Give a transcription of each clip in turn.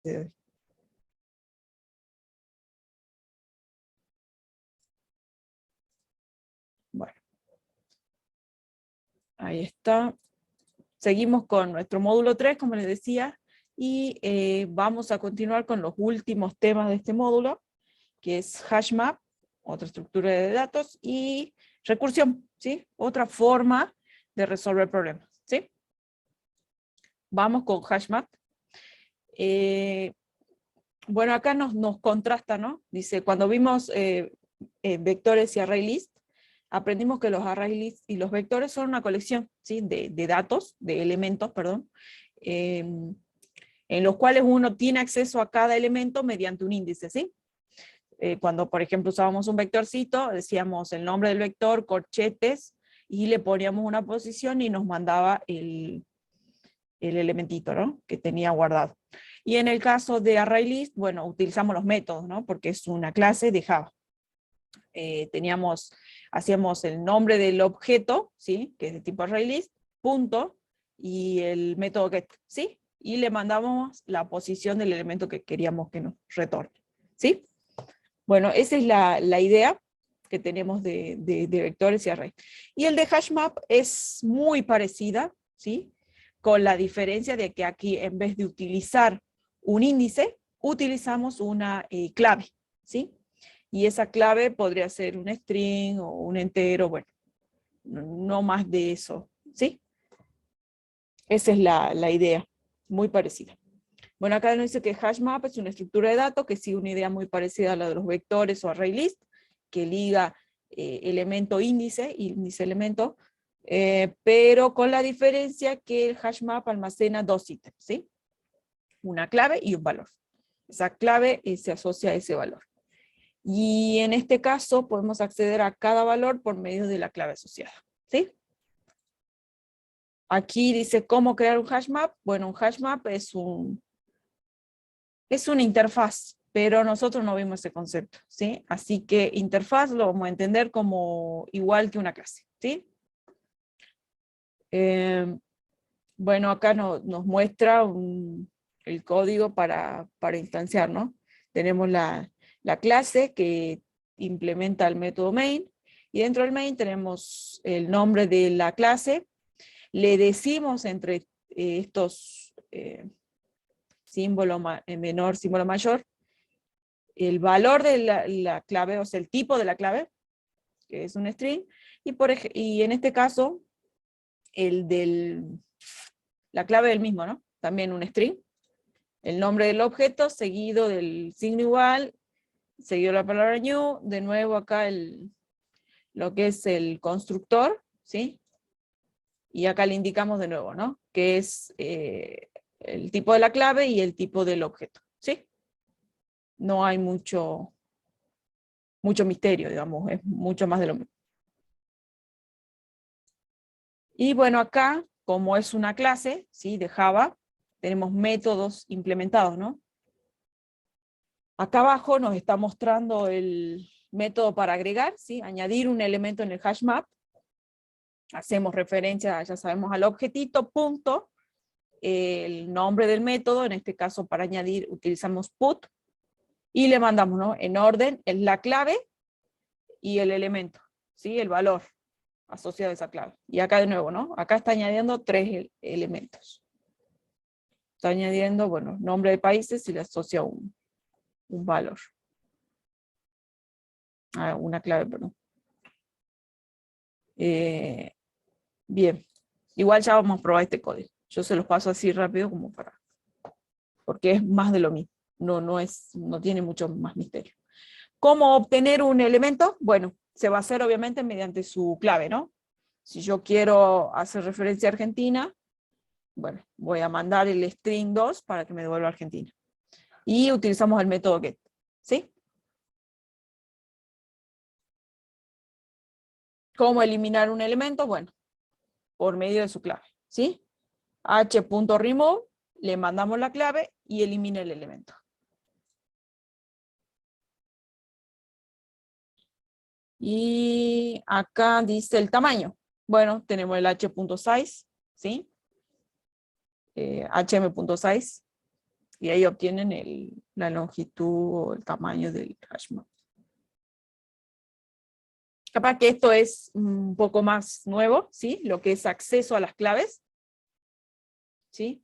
clase de hoy. Bueno, ahí está. Seguimos con nuestro módulo 3, como les decía, y vamos a continuar con los últimos temas de este módulo, que es HashMap, otra estructura de datos, y recursión, ¿sí? Otra forma de resolver problemas, ¿sí? Vamos con HashMap. Bueno, acá nos contrasta, ¿no? Dice, cuando vimos vectores y array list, aprendimos que los array list y los vectores son una colección, ¿sí? de datos, de elementos, perdón, en los cuales uno tiene acceso a cada elemento mediante un índice, ¿sí? Cuando, por ejemplo, usábamos un vectorcito, decíamos el nombre del vector, corchetes, y le poníamos una posición y nos mandaba el elementito, ¿no? Que tenía guardado. Y en el caso de ArrayList, bueno, utilizamos los métodos, ¿no? Porque es una clase de Java. Hacíamos el nombre del objeto, ¿sí? Que es de tipo ArrayList, punto, y el método get, ¿sí? Y le mandamos la posición del elemento que queríamos que nos retorne, ¿sí? Bueno, esa es la idea que tenemos de vectores y array. Y el de HashMap es muy parecida, ¿sí? Con la diferencia de que aquí, en vez de utilizar un índice, utilizamos una clave, ¿sí? Y esa clave podría ser un string o un entero, bueno, no más de eso, ¿sí? Esa es la idea, muy parecida. Bueno, acá nos dice que HashMap es una estructura de datos que sigue una idea muy parecida a la de los vectores o ArrayList, que liga elemento índice, índice elemento, pero con la diferencia que el HashMap almacena dos ítems, ¿sí? Una clave y un valor. Esa clave se asocia a ese valor. Y en este caso podemos acceder a cada valor por medio de la clave asociada, ¿sí? Aquí dice cómo crear un HashMap. Bueno, un HashMap es una interfaz, pero nosotros no vimos ese concepto, ¿sí? Así que interfaz lo vamos a entender como igual que una clase, ¿sí? Bueno, acá nos muestra el código para instanciar, ¿no? Tenemos la clase que implementa el método main, y dentro del main tenemos el nombre de la clase, le decimos entre estos símbolo menor, símbolo mayor, el valor de la clave, o sea, el tipo de la clave, que es un string, y en este caso, la clave del mismo, ¿no? También un string, el nombre del objeto, seguido del signo igual, seguido la palabra new, de nuevo acá lo que es el constructor, ¿sí? Y acá le indicamos de nuevo, ¿no? Que es el tipo de la clave y el tipo del objeto, ¿sí? No hay mucho misterio, digamos, es mucho más de lo mismo. Y bueno, acá, como es una clase, ¿sí? De Java, tenemos métodos implementados, ¿no? Acá abajo nos está mostrando el método para agregar, ¿sí? Añadir un elemento en el HashMap. Hacemos referencia, ya sabemos, al objetito, punto, el nombre del método, en este caso para añadir utilizamos put, y le mandamos, ¿no? En orden, es la clave y el elemento, ¿sí? El valor asociado a esa clave. Y acá de nuevo, ¿no? Acá está añadiendo tres elementos. Está añadiendo, bueno, nombre de países y le asocia un valor. Una clave, perdón. Bien. Igual ya vamos a probar este código. Yo se los paso así rápido como porque es más de lo mismo. No tiene mucho más misterio. ¿Cómo obtener un elemento? Bueno, se va a hacer obviamente mediante su clave, ¿no? Si yo quiero hacer referencia a Argentina, bueno, voy a mandar el string 2 para que me devuelva Argentina. Y utilizamos el método get, ¿sí? ¿Cómo eliminar un elemento? Bueno, por medio de su clave, ¿sí? h.remove, le mandamos la clave y elimina el elemento. Y acá dice el tamaño. Bueno, tenemos el h.size, ¿sí? hm.size. Y ahí obtienen la longitud o el tamaño del hash map. Capaz que esto es un poco más nuevo, ¿sí? Lo que es acceso a las claves, ¿sí?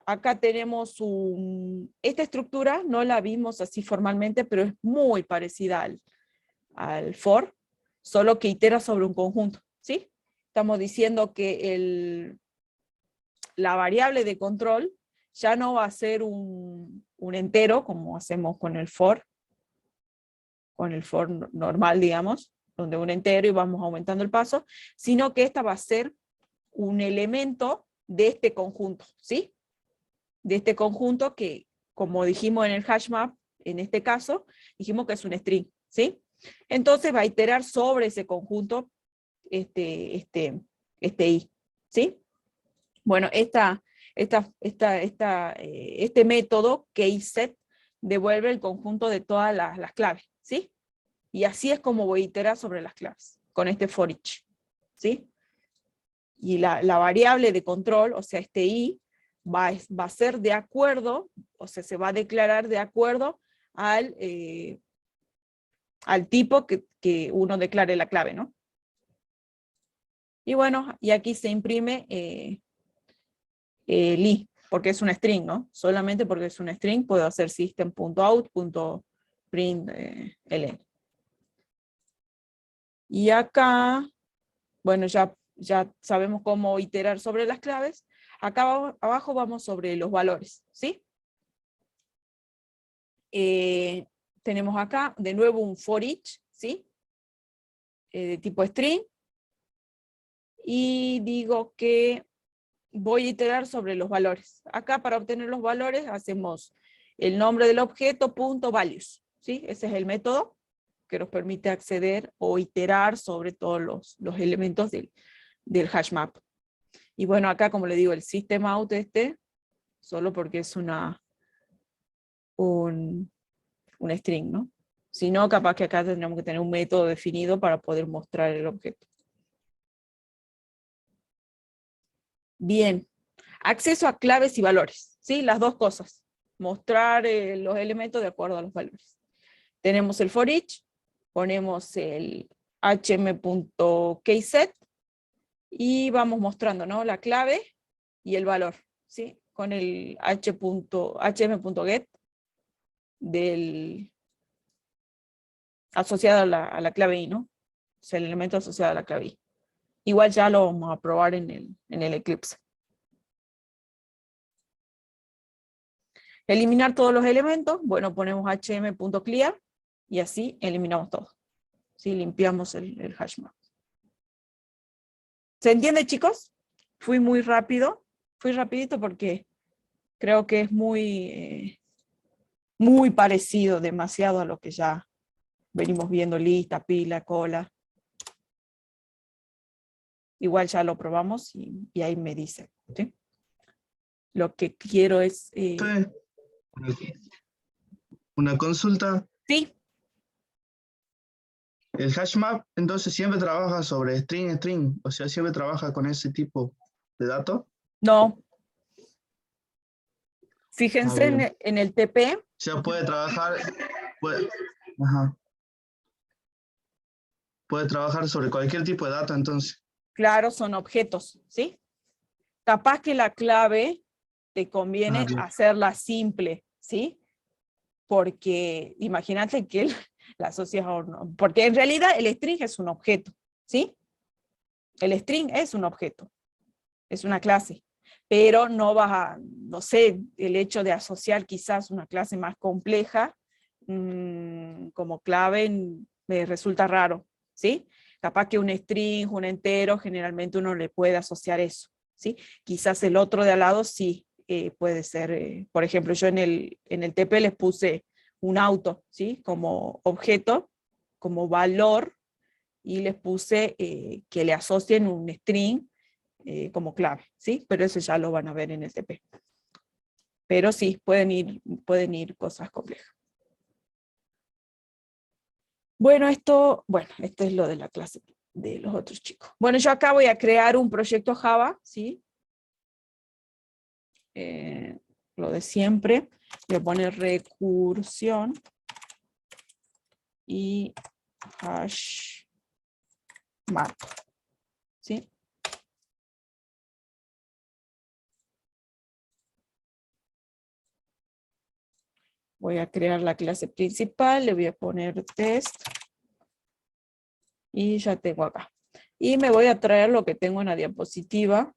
Acá tenemos esta estructura, no la vimos así formalmente, pero es muy parecida al for, solo que itera sobre un conjunto, ¿sí? Estamos diciendo que la variable de control ya no va a ser un entero, como hacemos con el for normal, digamos, donde un entero y vamos aumentando el paso, sino que esta va a ser un elemento de este conjunto, ¿sí? De este conjunto que, como dijimos en el hash map, en este caso, dijimos que es un string, ¿sí? Entonces va a iterar sobre ese conjunto este i, ¿sí? Bueno, este método keyset devuelve el conjunto de todas las claves, ¿sí? Y así es como voy a iterar sobre las claves, con este for each, ¿sí? Y la variable de control, o sea, este i, va a ser de acuerdo, o sea, se va a declarar de acuerdo al tipo que uno declare la clave, ¿no? Y bueno, y aquí se imprime el i, porque es un string, ¿no? Solamente porque es un string puedo hacer system.out.println. Y acá, bueno, ya sabemos cómo iterar sobre las claves. Acá abajo vamos sobre los valores, ¿sí? Tenemos acá de nuevo un for each, ¿sí? De tipo string. Y digo que voy a iterar sobre los valores. Acá para obtener los valores hacemos el nombre del objeto punto values, ¿sí? Ese es el método que nos permite acceder o iterar sobre todos los elementos del hash map. Y bueno, acá como le digo, el system out solo porque es un string, ¿no? Si no, capaz que acá tendríamos que tener un método definido para poder mostrar el objeto. Bien, acceso a claves y valores, ¿sí? Las dos cosas. Mostrar los elementos de acuerdo a los valores. Tenemos el for each, ponemos el hm.keyset y vamos mostrando, ¿no? La clave y el valor, ¿sí? Con el hm.get asociado a la clave i, ¿no? O sea, el elemento asociado a la clave i. Igual ya lo vamos a probar en el Eclipse. Eliminar todos los elementos, bueno, ponemos hm.clear y así eliminamos todo. ¿Sí? Limpiamos el hash map. ¿Se entiende, chicos? Fui muy rápido, fui rapidito porque creo que es muy parecido, demasiado a lo que ya venimos viendo, lista, pila, cola. Igual ya lo probamos y ahí me dice, ¿sí? Lo que quiero es... Una consulta. Sí. El hash map entonces siempre trabaja sobre string, o sea, siempre trabaja con ese tipo de datos. No. Fíjense bien. en el TP. O sea, puede trabajar sobre cualquier tipo de dato entonces. Claro, son objetos, ¿sí? Capaz que la clave te conviene Bien. hacerla simple, ¿sí? Porque imagínate que la asocias a uno, porque en realidad el string es un objeto, ¿sí? El string es un objeto, es una clase, pero no vas a, no sé, el hecho de asociar quizás una clase más compleja como clave me resulta raro, ¿sí? Capaz que un string, un entero, generalmente uno le puede asociar eso, ¿sí? Quizás el otro de al lado sí puede ser, por ejemplo, yo en el TP les puse un auto, ¿sí? Como objeto, como valor, y les puse que le asocien un string como clave, ¿sí? Pero eso ya lo van a ver en el TP. Pero sí, pueden ir cosas complejas. Bueno, esto es lo de la clase de los otros chicos. Bueno, yo acá voy a crear un proyecto Java, ¿sí? lo de siempre. Voy a poner recursión y hash map, ¿sí? Voy a crear la clase principal, le voy a poner test y ya tengo acá. Y me voy a traer lo que tengo en la diapositiva.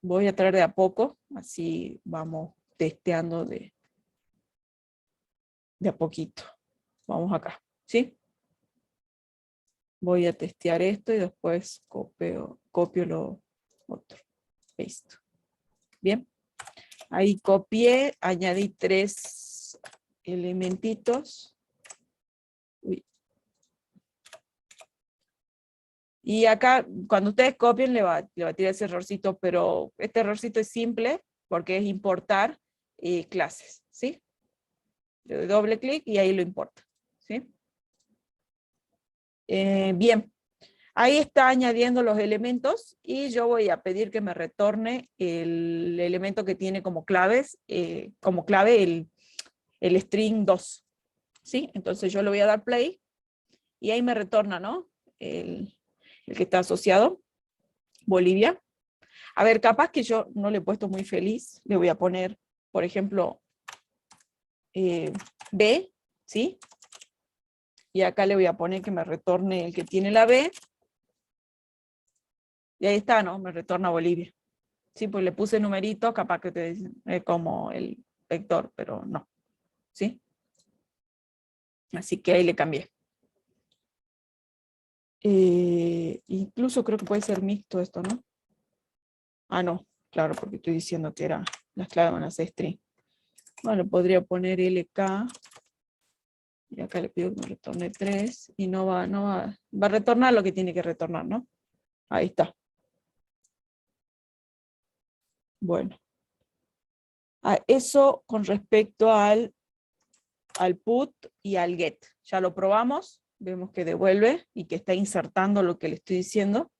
Voy a traer de a poco, así vamos testeando de a poquito. Vamos acá, ¿sí? Voy a testear esto y después copio lo otro. Paste. Bien. Ahí copié, añadí 3 elementitos. Uy. Y acá, cuando ustedes copien, le va a tirar ese errorcito, pero este errorcito es simple porque es importar clases, ¿sí? Le doy doble clic y ahí lo importa, ¿sí? Bien, ahí está añadiendo los elementos y yo voy a pedir que me retorne el elemento que tiene como clave el string 2, ¿sí? Entonces yo le voy a dar play y ahí me retorna, ¿no? El que está asociado, Bolivia. A ver, capaz que yo no le he puesto muy feliz, le voy a poner, por ejemplo, B, ¿sí? Y acá le voy a poner que me retorne el que tiene la B. Y ahí está, ¿no? Me retorna Bolivia. Sí, pues le puse numeritos, capaz que te dicen como el vector, pero no. ¿Sí? Así que ahí le cambié. Incluso creo que puede ser mixto esto, ¿no? Ah, no, claro, porque estoy diciendo que las claves van a ser string. Bueno, podría poner LK. Y acá le pido que me retorne 3 y va a retornar lo que tiene que retornar, ¿no? Ahí está. Bueno. Eso con respecto al put y al get. Ya lo probamos, vemos que devuelve y que está insertando lo que le estoy diciendo.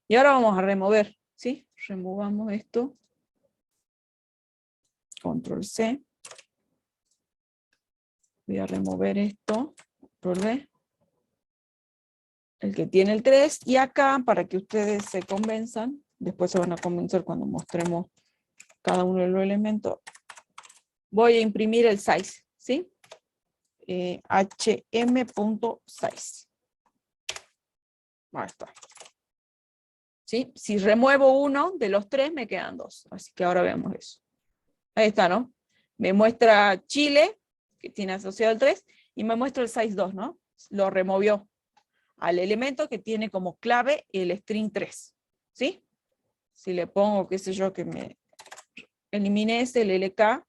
Y ahora vamos a remover, ¿sí? Removamos esto. Control C. Voy a remover esto. Control V. El que tiene el 3. Y acá, para que ustedes se convenzan, después se van a convencer cuando mostremos cada uno de los elementos, voy a imprimir el size, ¿sí? hm.size. Ahí está. ¿Sí? Si remuevo uno de los 3, me quedan 2. Así que ahora veamos eso. Ahí está, ¿no? Me muestra Chile, que tiene asociado el 3, y me muestra el size 2, ¿no? Lo removió al elemento que tiene como clave el string 3. ¿Sí? Si le pongo, qué sé yo, que me elimine ese, el LK,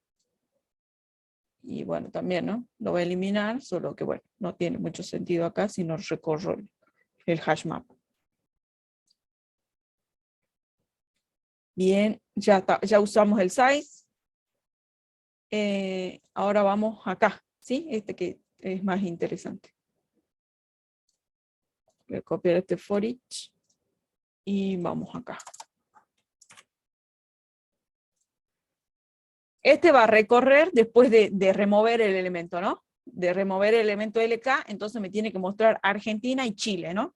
y bueno, también, ¿no? Lo voy a eliminar, solo que, bueno, no tiene mucho sentido acá si no recorro el hash map. Bien, ya usamos el size. Ahora vamos acá, ¿sí? Este que es más interesante. Voy a copiar este for each y vamos acá. Este va a recorrer después de remover el elemento, ¿no? De remover el elemento LK, entonces me tiene que mostrar Argentina y Chile, ¿no?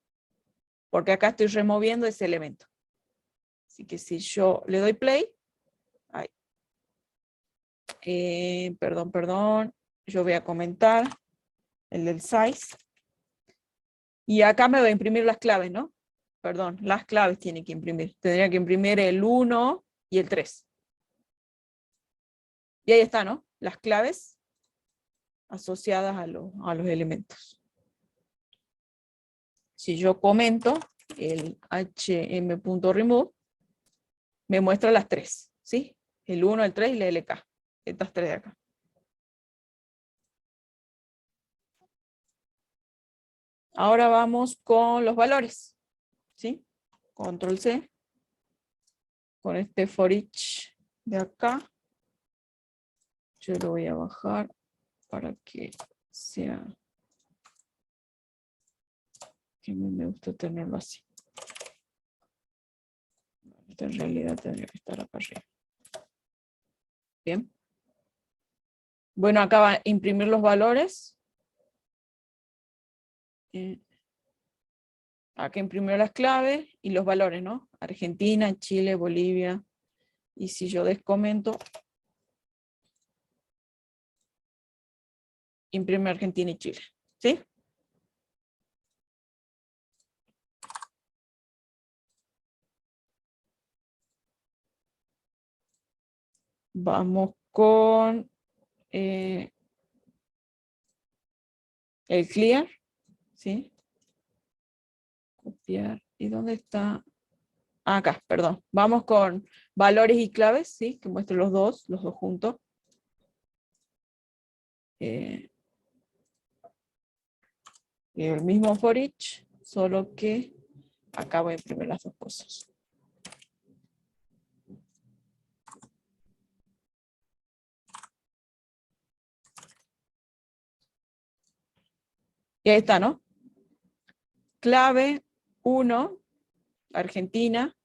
Porque acá estoy removiendo ese elemento. Así que si yo le doy play, ahí. Perdón, yo voy a comentar el del size. Y acá me va a imprimir las claves, ¿no? Perdón, las claves tiene que imprimir. Tendría que imprimir el 1 y el 3. Y ahí está, ¿no? Las claves asociadas a los elementos. Si yo comento el hm.remove, me muestra las 3, ¿sí? El 1, el 3 y la LK. Estas 3 de acá. Ahora vamos con los valores, ¿sí? Control C. Con este for each de acá. Yo lo voy a bajar para que sea... que a mí me gusta tenerlo así. Esto en realidad tendría que estar acá arriba. Bien. Bueno, acá va a imprimir los valores. Acá imprimió las claves y los valores, ¿no? Argentina, Chile, Bolivia. Y si yo descomento, imprime Argentina y Chile. ¿Sí? Vamos con el clear. ¿Sí? Copiar. ¿Y dónde está? Acá, perdón. Vamos con valores y claves, ¿sí? Que muestre los dos juntos. El mismo for each, solo que acá voy a imprimir las dos cosas. Y ahí está, ¿no? Clave 1, Argentina.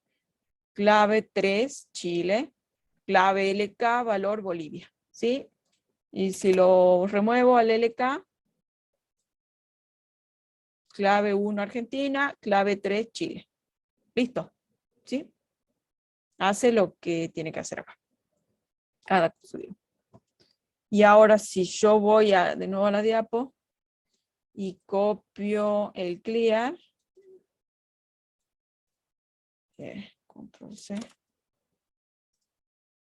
Clave 3, Chile. Clave LK, valor Bolivia. ¿Sí? Y si lo remuevo al LK, clave 1, Argentina. Clave 3, Chile. Listo. ¿Sí? Hace lo que tiene que hacer acá. Cada cosa. Y ahora si yo voy de nuevo a la diapo y copio el clear, control C,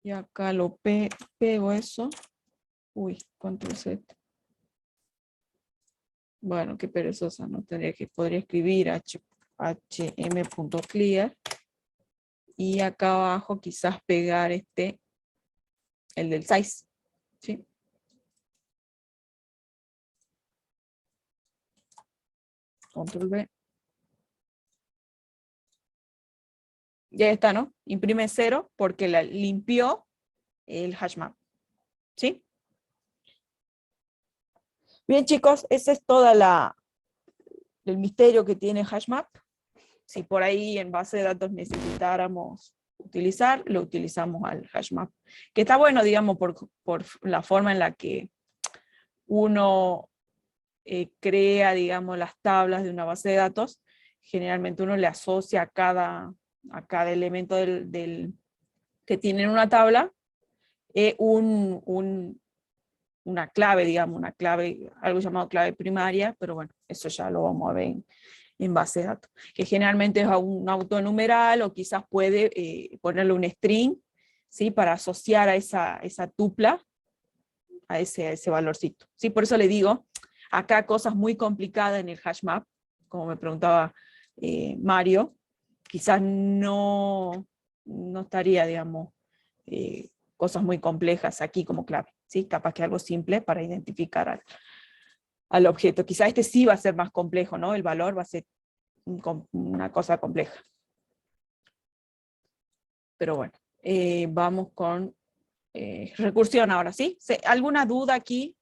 y acá lo pego eso, uy, control Z. Bueno, qué perezosa, no podría escribir hm.clear y acá abajo quizás pegar el del size, ¿sí? Control V. Ya está, ¿no? Imprime 0 porque la limpió el hash map, ¿sí? Bien, chicos, ese es todo el misterio que tiene HashMap. Si por ahí en base de datos necesitáramos utilizar, lo utilizamos al HashMap. Que está bueno, digamos, por la forma en la que uno crea, digamos, las tablas de una base de datos. Generalmente uno le asocia a cada elemento que tiene en una tabla una clave, digamos, una clave, algo llamado clave primaria, pero bueno, eso ya lo vamos a ver en base de datos, que generalmente es un autonumeral o quizás puede ponerle un string, ¿sí? Para asociar a esa tupla, a ese valorcito. ¿Sí? Por eso le digo, acá cosas muy complicadas en el hash map, como me preguntaba Mario, quizás no estaría, digamos, cosas muy complejas aquí como clave, ¿sí? Capaz que algo simple para identificar al objeto. Quizás este sí va a ser más complejo, ¿no? El valor va a ser una cosa compleja. Pero bueno, vamos con recursión ahora, ¿sí? ¿Alguna duda aquí?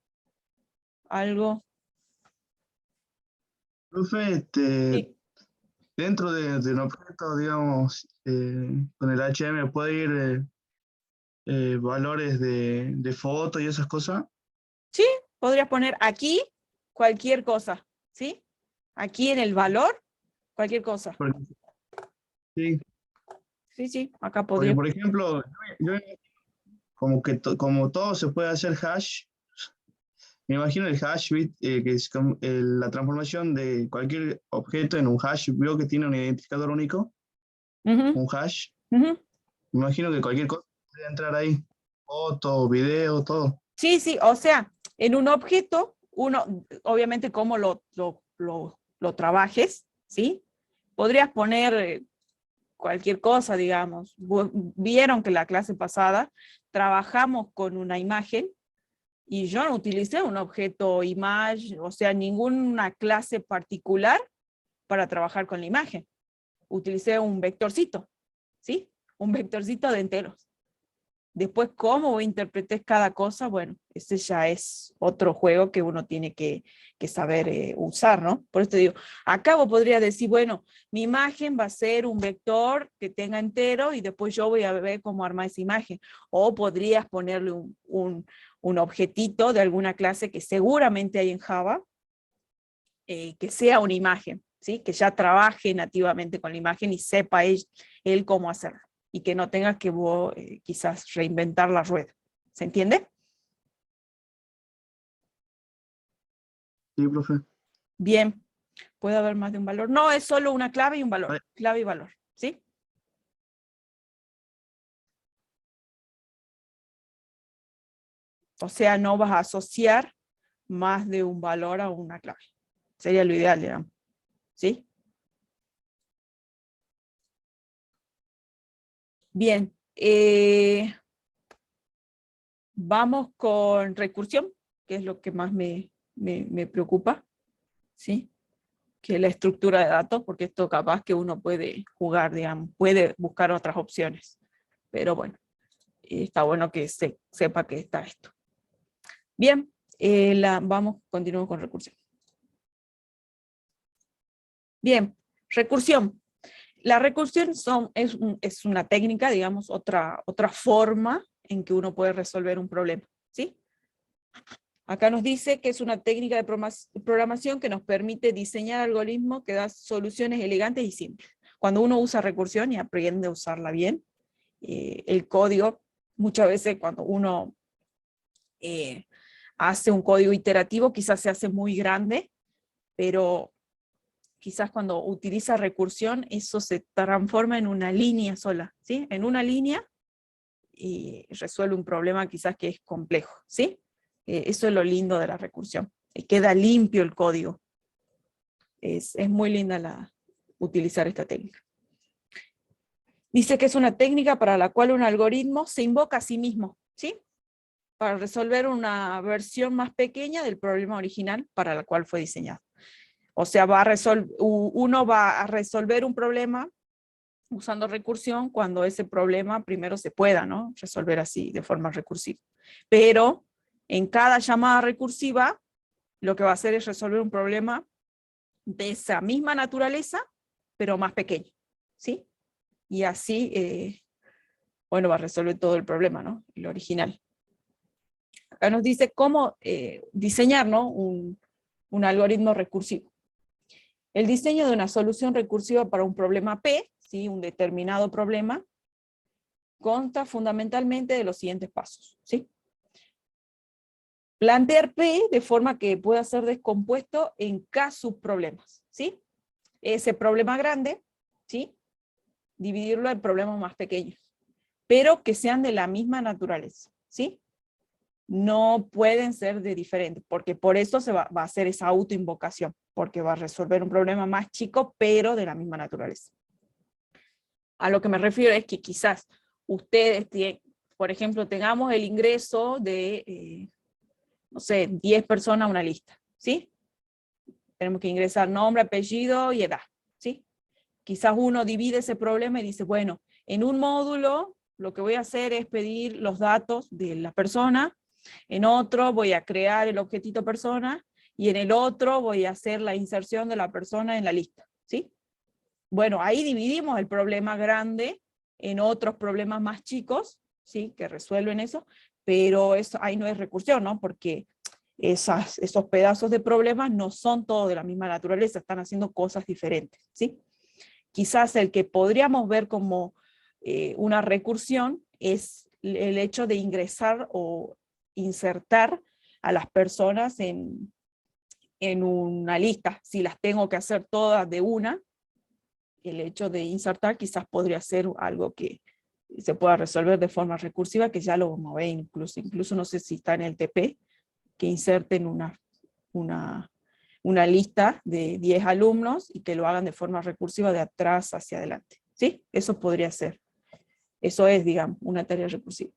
¿Algo? Profe, Sí. dentro de un objeto, digamos, con el HM puede ir valores de foto y esas cosas. Sí, podrías poner aquí cualquier cosa, ¿sí? Aquí en el valor, cualquier cosa. Porque, sí, Sí, sí, acá porque podría. por ejemplo, yo como que como todo se puede hacer hash, me imagino el hash bit, que es como, la transformación de cualquier objeto en un hash, veo que tiene un identificador único, Ujú, un hash. ujú. Me imagino que cualquier cosa puede entrar ahí, foto, video, todo. Sí, sí, o sea, en un objeto, uno, obviamente como lo trabajes, ¿sí? Podrías poner cualquier cosa, digamos. Vieron que la clase pasada trabajamos con una imagen y yo no utilicé un objeto image, o sea, ninguna clase particular para trabajar con la imagen. Utilicé un vectorcito, ¿sí? Un vectorcito de enteros. Después, cómo interpretes cada cosa, bueno, ese ya es otro juego que uno tiene que saber usar, ¿no? Por eso te digo, acá vos podrías decir, bueno, mi imagen va a ser un vector que tenga entero y después yo voy a ver cómo armar esa imagen. O podrías ponerle un objetito de alguna clase que seguramente hay en Java, que sea una imagen, ¿sí? Que ya trabaje nativamente con la imagen y sepa él cómo hacerlo. Y que no tengas que vos quizás reinventar la rueda. ¿Se entiende? Sí, profe. Bien. ¿Puede haber más de un valor? No, es solo una clave y un valor. Ay, Clave y valor, ¿sí? O sea, no vas a asociar más de un valor a una clave. Sería lo ideal, digamos. ¿Sí? Bien. Vamos con recursión, que es lo que más me preocupa. ¿Sí? Que es la estructura de datos, porque esto capaz que uno puede jugar, digamos, puede buscar otras opciones. Pero bueno, está bueno que sepa que está esto. Bien, continuamos con recursión. Bien, recursión. La recursión es una técnica, digamos, otra forma en que uno puede resolver un problema, ¿sí? Acá nos dice que es una técnica de programación que nos permite diseñar algoritmos que dan soluciones elegantes y simples. Cuando uno usa recursión y aprende a usarla bien, el código, muchas veces cuando uno hace un código iterativo, quizás se hace muy grande, pero quizás cuando utiliza recursión, eso se transforma en una línea sola, ¿sí? En una línea y resuelve un problema quizás que es complejo, ¿sí? Eso es lo lindo de la recursión. Queda limpio el código. Es muy linda utilizar esta técnica. Dice que es una técnica para la cual un algoritmo se invoca a sí mismo, ¿sí? Para resolver una versión más pequeña del problema original para la cual fue diseñado. O sea, uno va a resolver un problema usando recursión cuando ese problema primero se pueda, ¿no? Resolver así, de forma recursiva. Pero en cada llamada recursiva, lo que va a hacer es resolver un problema de esa misma naturaleza, pero más pequeño, ¿sí? Y así, bueno, va a resolver todo el problema, ¿no? El original. Acá nos dice cómo diseñar, ¿no? un algoritmo recursivo. El diseño de una solución recursiva para un problema P, ¿sí? Un determinado problema, consta fundamentalmente de los siguientes pasos, ¿sí? Plantear P de forma que pueda ser descompuesto en K subproblemas, ¿sí? Ese problema grande, ¿sí? Dividirlo en problemas más pequeños, pero que sean de la misma naturaleza, ¿sí? No pueden ser de diferentes, porque por eso va a hacer esa autoinvocación, porque va a resolver un problema más chico, pero de la misma naturaleza. A lo que me refiero es que quizás ustedes, por ejemplo, tengamos el ingreso de, no sé, 10 personas a una lista, ¿sí? Tenemos que ingresar nombre, apellido y edad, ¿sí? Quizás uno divide ese problema y dice, bueno, en un módulo lo que voy a hacer es pedir los datos de la persona, en otro voy a crear el objetito persona, y en el otro voy a hacer la inserción de la persona en la lista, ¿sí? Bueno, ahí dividimos el problema grande en otros problemas más chicos, ¿sí? Que resuelven eso, pero eso, ahí no es recursión, ¿no? Porque esos pedazos de problemas no son todos de la misma naturaleza, están haciendo cosas diferentes, ¿sí? Quizás el que podríamos ver como una recursión es el hecho de ingresar o insertar a las personas en una lista. Si las tengo que hacer todas de una, el hecho de insertar quizás podría ser algo que se pueda resolver de forma recursiva, que ya lo vamos a ver incluso no sé si está en el TP, que inserten una lista de 10 alumnos y que lo hagan de forma recursiva de atrás hacia adelante, ¿sí? Eso podría ser. Eso es, digamos, una tarea recursiva.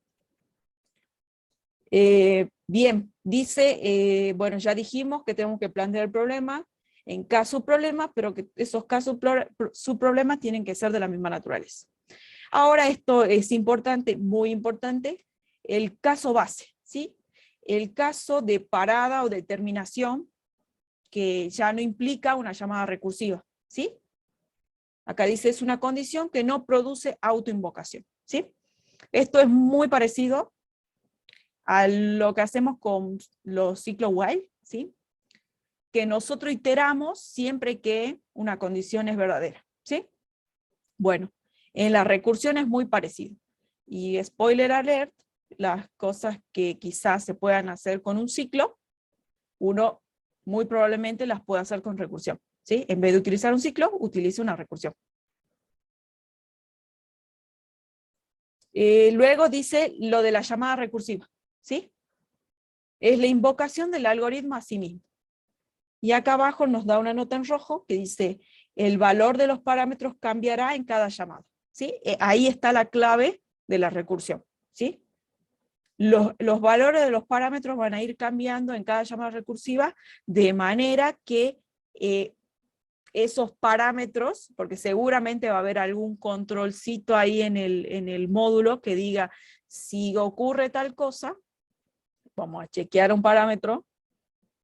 Bien, dice, bueno, ya dijimos que tenemos que plantear el problema en caso problema, pero que esos casos subproblemas tienen que ser de la misma naturaleza. Ahora esto es importante, muy importante, el caso base, ¿sí? El caso de parada o de terminación que ya no implica una llamada recursiva, ¿sí? Acá dice es una condición que no produce autoinvocación, ¿sí? Esto es muy parecido a lo que hacemos con los ciclos while, ¿sí? Que nosotros iteramos siempre que una condición es verdadera, ¿sí? Bueno, en la recursión es muy parecido. Y spoiler alert, las cosas que quizás se puedan hacer con un ciclo, uno muy probablemente las puede hacer con recursión, ¿sí? En vez de utilizar un ciclo, utilice una recursión. Luego dice lo de la llamada recursiva, ¿sí? Es la invocación del algoritmo a sí mismo. Y acá abajo nos da una nota en rojo que dice, el valor de los parámetros cambiará en cada llamada, ¿sí? Ahí está la clave de la recursión, ¿sí? Los valores de los parámetros van a ir cambiando en cada llamada recursiva de manera que esos parámetros, porque seguramente va a haber algún controlcito ahí en el módulo que diga, si ocurre tal cosa, vamos a chequear un parámetro,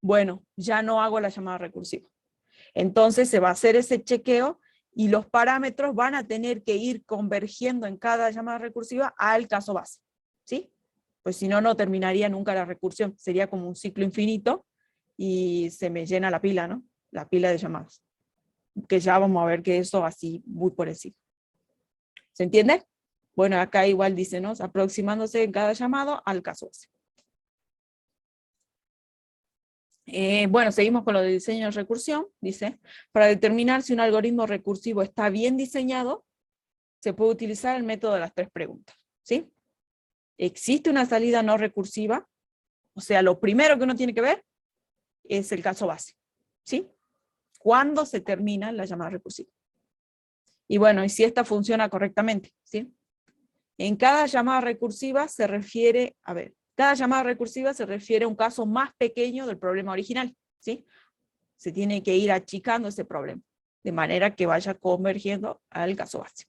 bueno, ya no hago la llamada recursiva. Entonces se va a hacer ese chequeo y los parámetros van a tener que ir convergiendo en cada llamada recursiva al caso base, ¿sí? Pues si no, no terminaría nunca la recursión, sería como un ciclo infinito y se me llena la pila, ¿no? La pila de llamadas. Que ya vamos a ver que eso así muy por encima. ¿Se entiende? Bueno, acá igual dice, ¿no? Aproximándose en cada llamado al caso base. Bueno, seguimos con lo de diseño de recursión. Dice, para determinar si un algoritmo recursivo está bien diseñado, se puede utilizar el método de las 3 preguntas, ¿sí? ¿Existe una salida no recursiva? O sea, lo primero que uno tiene que ver es el caso base, ¿sí? ¿Cuándo se termina la llamada recursiva? Y bueno, y si esta funciona correctamente, ¿sí? En cada llamada recursiva se refiere, a ver, cada llamada recursiva se refiere a un caso más pequeño del problema original, ¿sí? Se tiene que ir achicando ese problema, de manera que vaya convergiendo al caso base.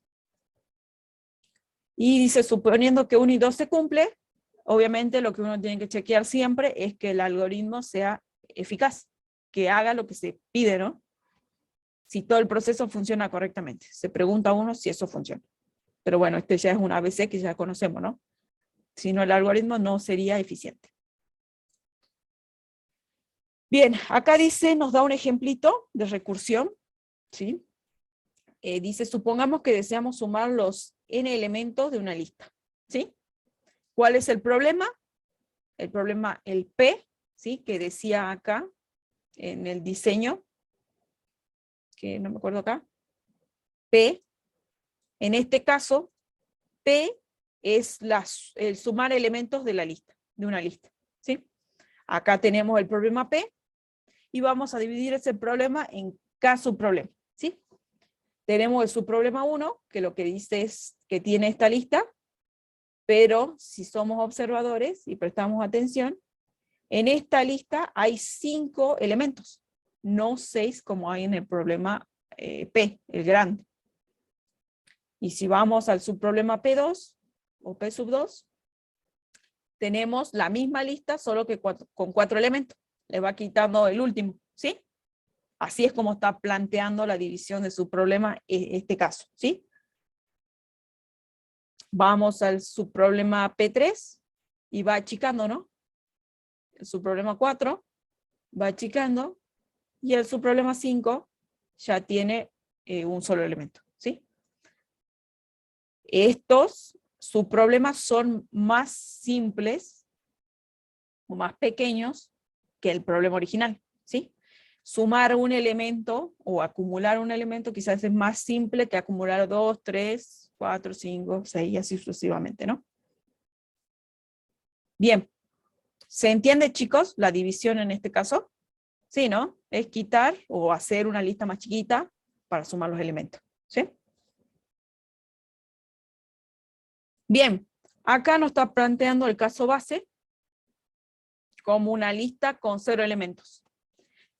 Y dice, suponiendo que 1 y 2 se cumple, obviamente lo que uno tiene que chequear siempre es que el algoritmo sea eficaz, que haga lo que se pide, ¿no? Si todo el proceso funciona correctamente. Se pregunta a uno si eso funciona. Pero bueno, este ya es un ABC que ya conocemos, ¿no? Si no, el algoritmo no sería eficiente. Bien, acá dice, nos da un ejemplito de recursión, ¿sí? Dice, supongamos que deseamos sumar los n elementos de una lista, ¿sí? ¿Cuál es el problema? El problema, el P, ¿sí? Que decía acá, en el diseño, que no me acuerdo acá, P, en este caso, P es el sumar elementos de la lista, de una lista, ¿sí? Acá tenemos el problema P, y vamos a dividir ese problema en cada subproblema, ¿sí? Tenemos el subproblema 1, que lo que dice es que tiene esta lista, pero si somos observadores y prestamos atención, en esta lista hay 5 elementos, no 6 como hay en el problema P, el grande. Y si vamos al subproblema P2, o P sub 2, tenemos la misma lista, solo que con 4 elementos. Le va quitando el último, ¿sí? Así es como está planteando la división de su problema en este caso, ¿sí? Vamos al subproblema P3 y va achicando, ¿no? El subproblema 4 va achicando y el subproblema 5 ya tiene un solo elemento, ¿sí? Estos subproblemas son más simples o más pequeños que el problema original, ¿sí? Sumar un elemento o acumular un elemento quizás es más simple que acumular 2, 3, 4, 5, 6 y así sucesivamente, ¿no? Bien, ¿se entiende, chicos, la división en este caso? Sí, ¿no? Es quitar o hacer una lista más chiquita para sumar los elementos, ¿sí? Bien, acá nos está planteando el caso base como una lista con 0 elementos.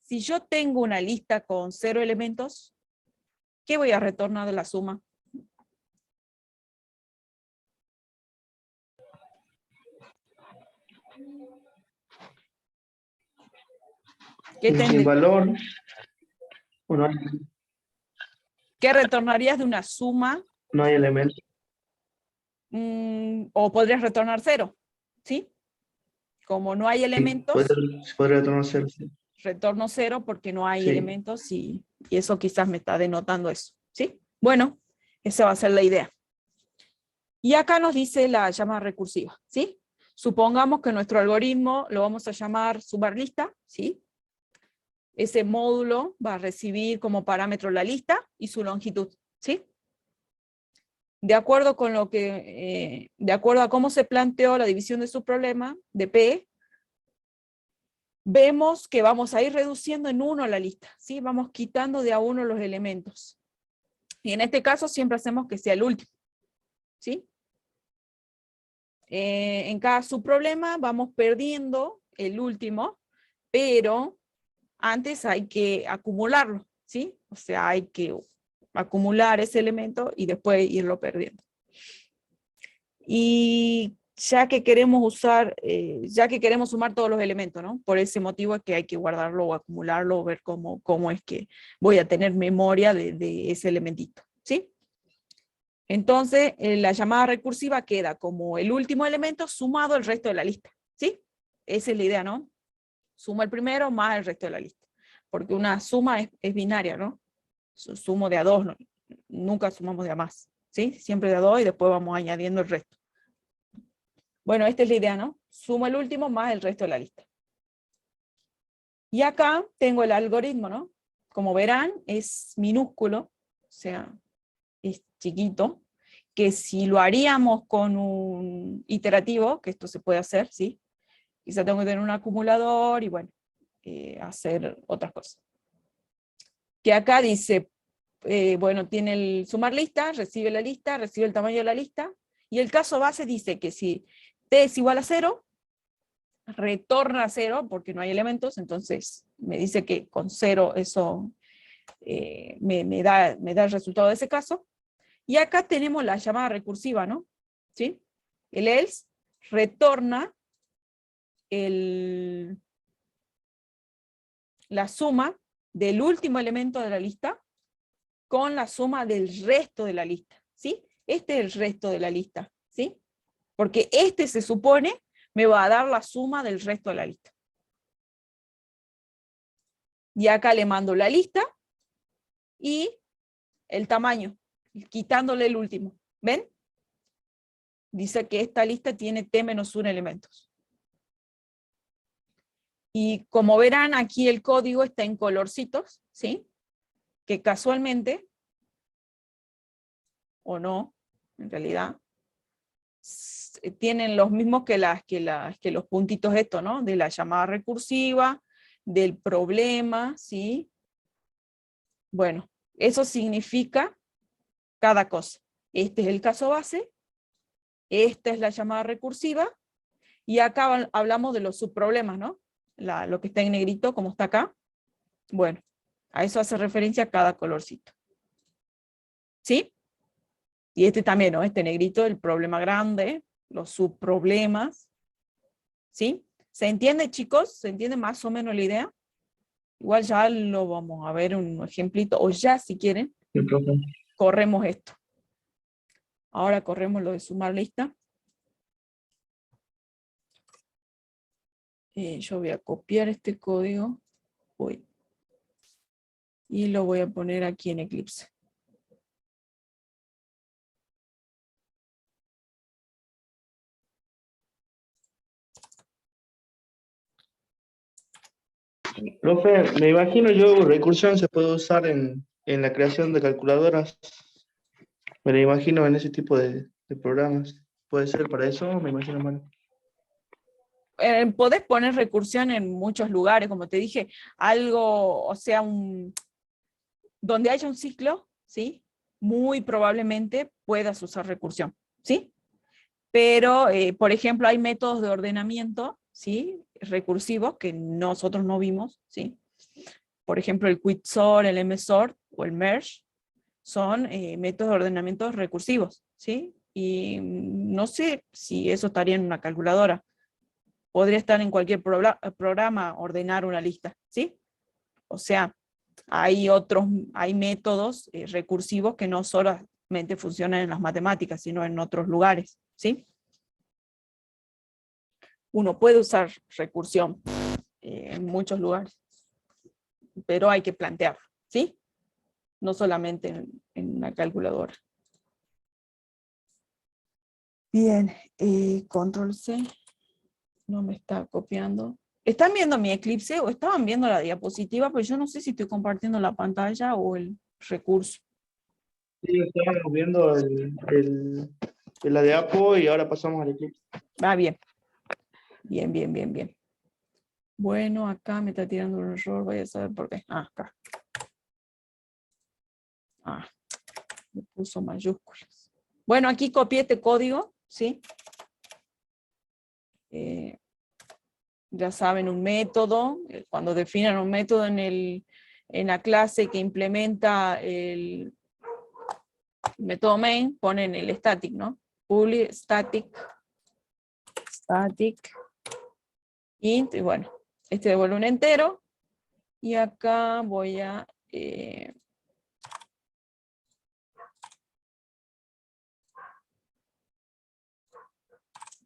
Si yo tengo una lista con 0 elementos, ¿qué voy a retornar de la suma? ¿Qué, Y sin valor, no hay, ¿Qué retornarías de una suma? no hay elemento. O podrías retornar 0, ¿sí? Como no hay Sí, elementos, podría retornar 0. Sí. retorno 0 porque no hay Sí. elementos y eso quizás me está denotando eso, ¿sí? Bueno, esa va a ser la idea. Y acá nos dice la llamada recursiva, ¿sí? Supongamos que nuestro algoritmo lo vamos a llamar sumar lista, ¿sí? Ese módulo va a recibir como parámetro la lista y su longitud, ¿sí? De acuerdo con lo que, de acuerdo a cómo se planteó la división de su problema, de P, vemos que vamos a ir reduciendo en 1 la lista, ¿sí? Vamos quitando de a 1 los elementos. Y en este caso siempre hacemos que sea el último, ¿sí? En cada subproblema vamos perdiendo el último, pero antes hay que acumularlo, ¿sí? O sea, hay que acumular ese elemento y después irlo perdiendo. Y ya que queremos usar, ya que queremos sumar todos los elementos, ¿no? Por ese motivo es que hay que guardarlo o acumularlo o ver cómo es que voy a tener memoria de ese elementito, ¿sí? Entonces, la llamada recursiva queda como el último elemento sumado al resto de la lista, ¿sí? Esa es la idea, ¿no? Suma el primero más el resto de la lista. Porque una suma es binaria, ¿no? Sumo de a 2, ¿no? Nunca sumamos de a más, ¿sí? Siempre de a 2 y después vamos añadiendo el resto. Bueno, esta es la idea, ¿no? Sumo el último más el resto de la lista. Y acá tengo el algoritmo, ¿no? Como verán, es minúsculo, o sea, es chiquito, que si lo haríamos con un iterativo, que esto se puede hacer, ¿sí? Quizá tengo que tener un acumulador y bueno, hacer otras cosas. Que acá dice, bueno, tiene el sumar lista, recibe el tamaño de la lista, y el caso base dice que si t es igual a 0, retorna a 0 porque no hay elementos, entonces me dice que con 0 eso me da el resultado de ese caso. Y acá tenemos la llamada recursiva, ¿no? ¿Sí? El else retorna la suma del último elemento de la lista con la suma del resto de la lista, ¿sí? Este es el resto de la lista, ¿sí? Porque este se supone me va a dar la suma del resto de la lista. Y acá le mando la lista y el tamaño, quitándole el último. ¿Ven? Dice que esta lista tiene t-1 elementos. Y como verán, aquí el código está en colorcitos, ¿sí? Que casualmente, o no, en realidad, tienen los mismos que los puntitos estos, ¿no? De la llamada recursiva, del problema, ¿sí? Bueno, eso significa cada cosa. Este es el caso base, esta es la llamada recursiva, y acá hablamos de los subproblemas, ¿no? Lo que está en negrito, como está acá. Bueno, a eso hace referencia cada colorcito. ¿Sí? Y este también, ¿no? Este negrito, el problema grande, los subproblemas. ¿Sí? ¿Se entiende, chicos? ¿Se entiende más o menos la idea? Igual ya lo vamos a ver un ejemplito, o ya si quieren, corremos esto. Ahora corremos lo de sumar lista. Yo voy a copiar este código. Y lo voy a poner aquí en Eclipse. Profe, me imagino yo recursión se puede usar en la creación de calculadoras. Me lo imagino en ese tipo de programas. ¿Puede ser para eso? Me imagino mal. Podés poner recursión en muchos lugares, como te dije, algo, o sea, donde haya un ciclo, ¿sí? Muy probablemente puedas usar recursión, ¿sí? Pero, por ejemplo, hay métodos de ordenamiento, ¿sí? Recursivos que nosotros no vimos, ¿sí? Por ejemplo, el quicksort, el msort o el merge son métodos de ordenamiento recursivos, ¿sí? Y no sé si eso estaría en una calculadora. podría estar en cualquier programa, ordenar una lista, ¿sí? O sea, hay métodos recursivos que no solamente funcionan en las matemáticas, sino en otros lugares, ¿sí? Uno puede usar recursión en muchos lugares, pero hay que plantearlo, ¿sí? No solamente en una calculadora. Bien, control C, no me está copiando. ¿Están viendo mi eclipse o estaban viendo la diapositiva? Pues yo no sé si estoy compartiendo la pantalla o el recurso. Sí, estábamos viendo la de Apo y ahora pasamos al Eclipse. Ah, bien. Bien, bien, bien, bien. Bueno, acá me está tirando un error, voy a saber por qué. Ah, acá. Ah, me puso mayúsculas. Bueno, aquí copié este código, ¿sí? Ya saben, un método, cuando definan un método en la clase que implementa el método main, ponen el static, ¿no? Public static int, y bueno, este devuelve un entero, y acá voy a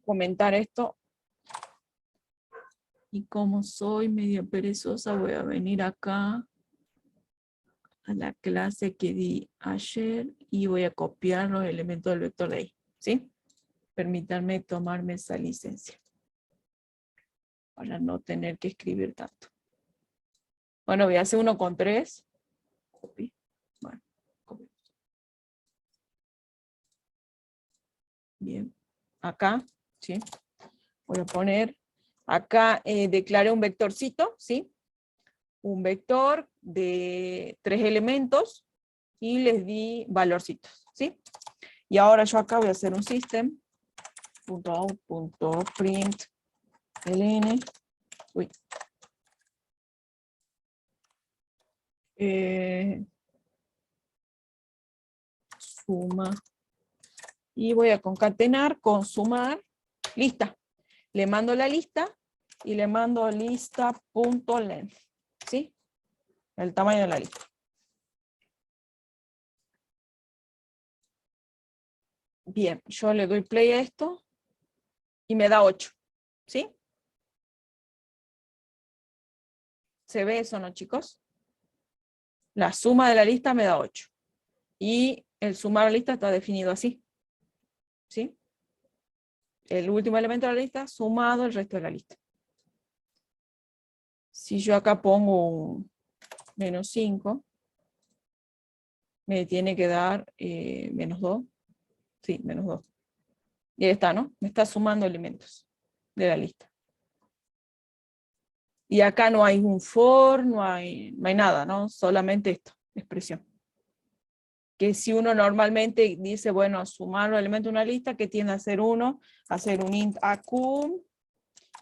comentar esto. Y como soy medio perezosa, voy a venir acá a la clase que di ayer y voy a copiar los elementos del vector de ahí, ¿sí? Permítanme tomarme esa licencia para no tener que escribir tanto. Bueno, voy a hacer 1,3. Copy. Bueno, copy. Bien. Acá, ¿sí? Voy a poner, acá declaré un vectorcito, ¿sí? Un vector de 3 elementos y les di valorcitos, ¿sí? Y ahora yo acá voy a hacer un system.out.println. Uy. Suma. Y voy a concatenar con sumar, lista. Le mando la lista y le mando lista.length, ¿sí? El tamaño de la lista. Bien, yo le doy play a esto y me da 8, ¿sí? ¿Se ve eso, no, chicos? La suma de la lista me da 8. Y el sumar a la lista está definido así, ¿sí? El último elemento de la lista sumado el resto de la lista. Si yo acá pongo un -5, me tiene que dar -2. Sí, -2. Y ahí está, ¿no? Me está sumando elementos de la lista. Y acá no hay un for, no hay nada, ¿no? Solamente esto, expresión. Que si uno normalmente dice, bueno, sumar los elementos de una lista, que tiende a hacer uno, hacer un int aq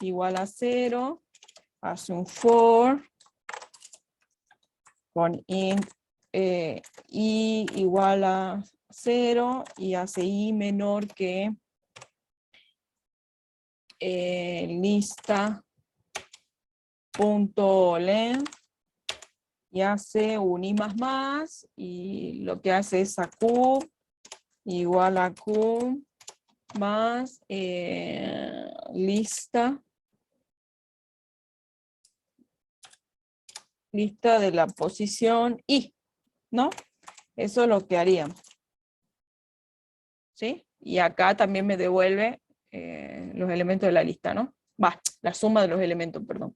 igual a 0, hace un for con int i igual a 0 y hace i menor que lista.length y hace un i más y lo que hace es a q igual a q más lista de la posición i, ¿no? Eso es lo que haríamos, ¿sí? Y acá también me devuelve los elementos de la lista, ¿no? Va, la suma de los elementos, perdón.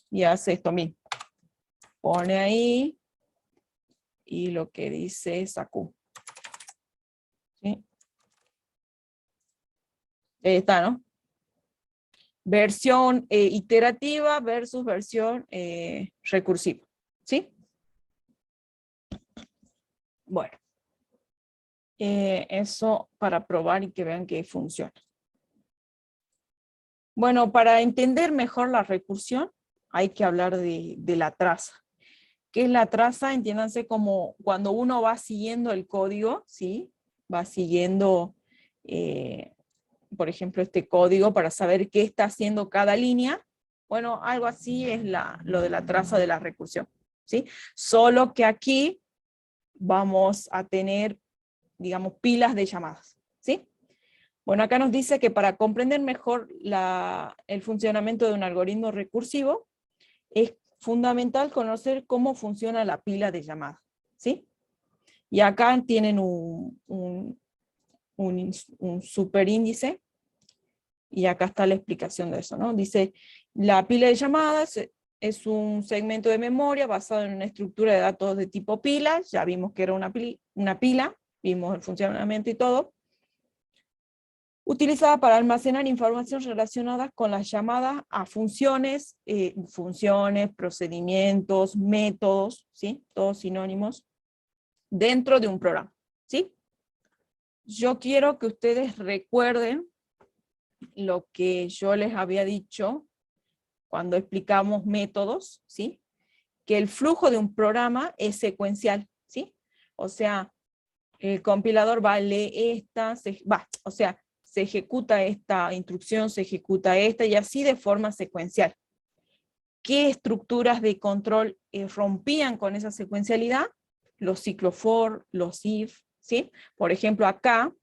Y hace esto mismo. Pone ahí y lo que dice es a q. ¿Sí? Ahí está, ¿no? Versión iterativa versus versión recursiva. ¿Sí? Bueno. Eso para probar y que vean que funciona. Bueno, para entender mejor la recursión, hay que hablar de la traza. ¿Qué es la traza? Entiéndanse como cuando uno va siguiendo el código, ¿sí? Va siguiendo por ejemplo, este código para saber qué está haciendo cada línea. Bueno, algo así es lo de la traza de la recursión, ¿sí? Solo que aquí vamos a tener, digamos, pilas de llamadas, ¿sí? Bueno, acá nos dice que para comprender mejor el funcionamiento de un algoritmo recursivo, es fundamental conocer cómo funciona la pila de llamadas, ¿sí? Y acá tienen un superíndice, y acá está la explicación de eso, ¿no? Dice, la pila de llamadas es un segmento de memoria basado en una estructura de datos de tipo pila, ya vimos que era una pila, vimos el funcionamiento y todo, utilizada para almacenar información relacionada con las llamadas a funciones, procedimientos, métodos, ¿sí? Todos sinónimos, dentro de un programa, ¿sí? Yo quiero que ustedes recuerden lo que yo les había dicho cuando explicamos métodos, ¿sí? Que el flujo de un programa es secuencial, ¿sí? O sea, el compilador va a leer esta, o sea, se ejecuta esta instrucción, se ejecuta esta, y así de forma secuencial. ¿Qué estructuras de control rompían con esa secuencialidad? Los ciclos for, los if, ¿sí? Por ejemplo, acá,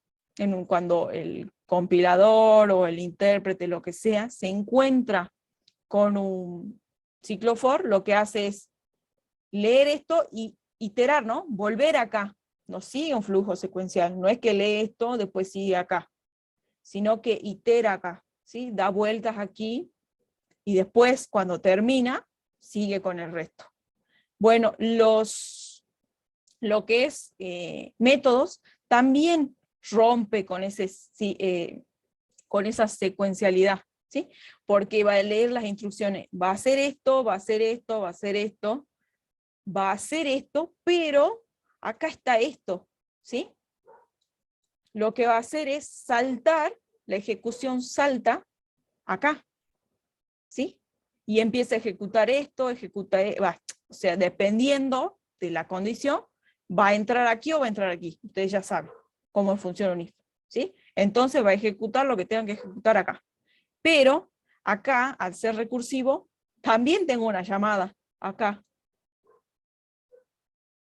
cuando el compilador o el intérprete, lo que sea, se encuentra con un ciclo for, lo que hace es leer esto y iterar, ¿no? Volver acá. No sigue un flujo secuencial, no es que lee esto, después sigue acá, sino que itera acá, ¿sí? Da vueltas aquí, y después, cuando termina, sigue con el resto. Bueno, lo que es métodos, también rompe con esa secuencialidad, ¿sí? Porque va a leer las instrucciones, va a hacer esto, va a hacer esto, va a hacer esto, va a hacer esto, pero acá está esto, ¿sí? Lo que va a hacer es saltar, la ejecución salta acá, ¿sí? Y empieza a ejecutar esto, o sea, dependiendo de la condición, va a entrar aquí o va a entrar aquí. Ustedes ya saben cómo funciona un if, ¿sí? Entonces va a ejecutar lo que tengan que ejecutar acá. Pero acá, al ser recursivo, también tengo una llamada acá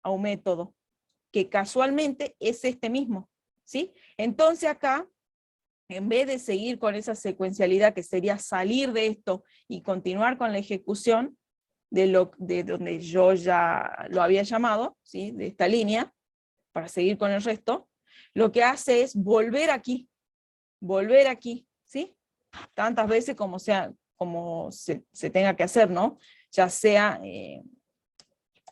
a un método, que casualmente es este mismo, ¿sí? Entonces acá, en vez de seguir con esa secuencialidad que sería salir de esto y continuar con la ejecución de donde yo ya lo había llamado, ¿sí? De esta línea, para seguir con el resto, lo que hace es volver aquí, ¿sí? Tantas veces como se tenga que hacer, ¿no? Ya sea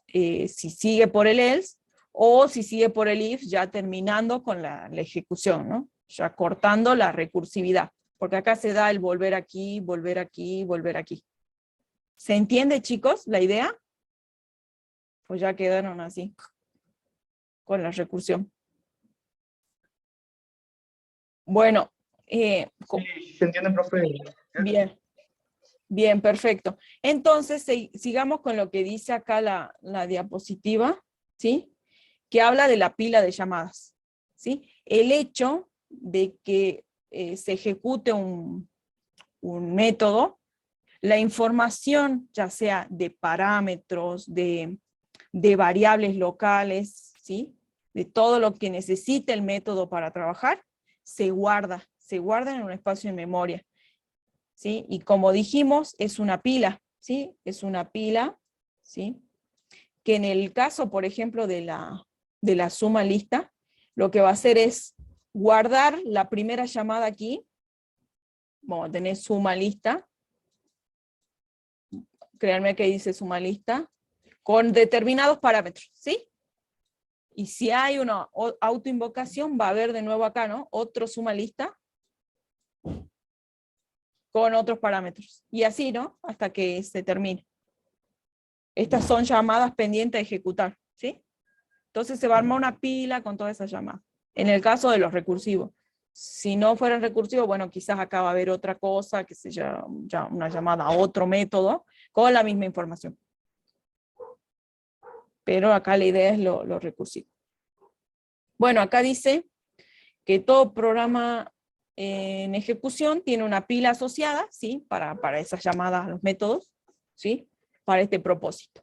si sigue por el else, o si sigue por el if, ya terminando con la ejecución, ¿no? Ya cortando la recursividad, porque acá se da el volver aquí, volver aquí, volver aquí. ¿Se entiende, chicos, la idea? Pues ya quedaron así, con la recursión. Bueno, Sí, ¿se entiende, profe? bien, bien, perfecto. Entonces, sigamos con lo que dice acá la diapositiva, ¿sí? Que habla de la pila de llamadas, ¿sí? El hecho de que se ejecute un método, la información, ya sea de parámetros, de variables locales, ¿sí? De todo lo que necesita el método para trabajar, se guarda en un espacio de memoria, ¿sí? Y como dijimos, es una pila, ¿sí? Es una pila, ¿sí? Que en el caso, por ejemplo, de la suma lista, lo que va a hacer es guardar la primera llamada aquí. Vamos a tener suma lista. Créanme que dice suma lista, con determinados parámetros, ¿sí? Y si hay una autoinvocación, va a haber de nuevo acá, ¿no? Otro suma lista con otros parámetros. Y así, ¿no? Hasta que se termine. Estas son llamadas pendientes de ejecutar, ¿sí? Entonces se va a armar una pila con todas esas llamadas. En el caso de los recursivos. Si no fueran recursivos, bueno, quizás acá va a haber otra cosa, que se llama una llamada a otro método, con la misma información. Pero acá la idea es lo recursivo. Bueno, acá dice que todo programa en ejecución tiene una pila asociada, ¿sí? Para esas llamadas a los métodos, ¿sí? Para este propósito.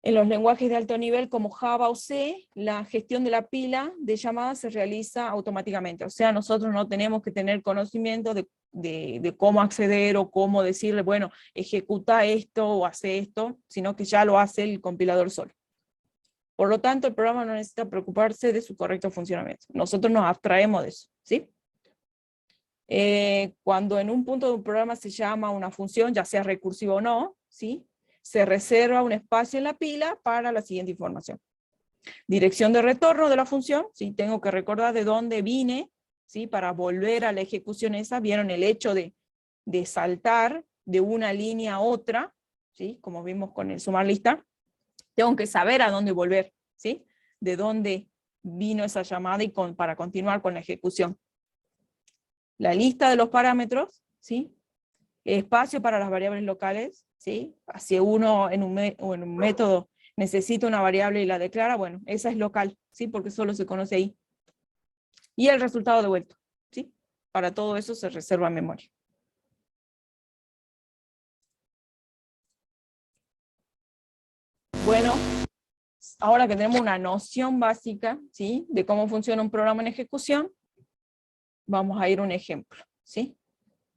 En los lenguajes de alto nivel como Java o C, la gestión de la pila de llamadas se realiza automáticamente. O sea, nosotros no tenemos que tener conocimiento de cómo acceder o cómo decirle, bueno, ejecuta esto o hace esto, sino que ya lo hace el compilador solo. Por lo tanto, el programa no necesita preocuparse de su correcto funcionamiento. Nosotros nos abstraemos de eso, ¿sí? Cuando en un punto de un programa se llama una función, ya sea recursiva o no, ¿sí? Se reserva un espacio en la pila para la siguiente información. Dirección de retorno de la función, ¿sí? Tengo que recordar de dónde vine, ¿sí? Para volver a la ejecución esa. Vieron el hecho de saltar de una línea a otra, ¿sí? Como vimos con el sumar lista. Tengo que saber a dónde volver, ¿sí? De dónde vino esa llamada y para continuar con la ejecución. La lista de los parámetros, ¿sí? Espacio para las variables locales, ¿sí? Si uno en un método necesita una variable y la declara, bueno, esa es local, ¿sí? Porque solo se conoce ahí. Y el resultado devuelto, ¿sí? Para todo eso se reserva memoria. Bueno, ahora que tenemos una noción básica, ¿sí? De cómo funciona un programa en ejecución, vamos a ir a un ejemplo, ¿sí?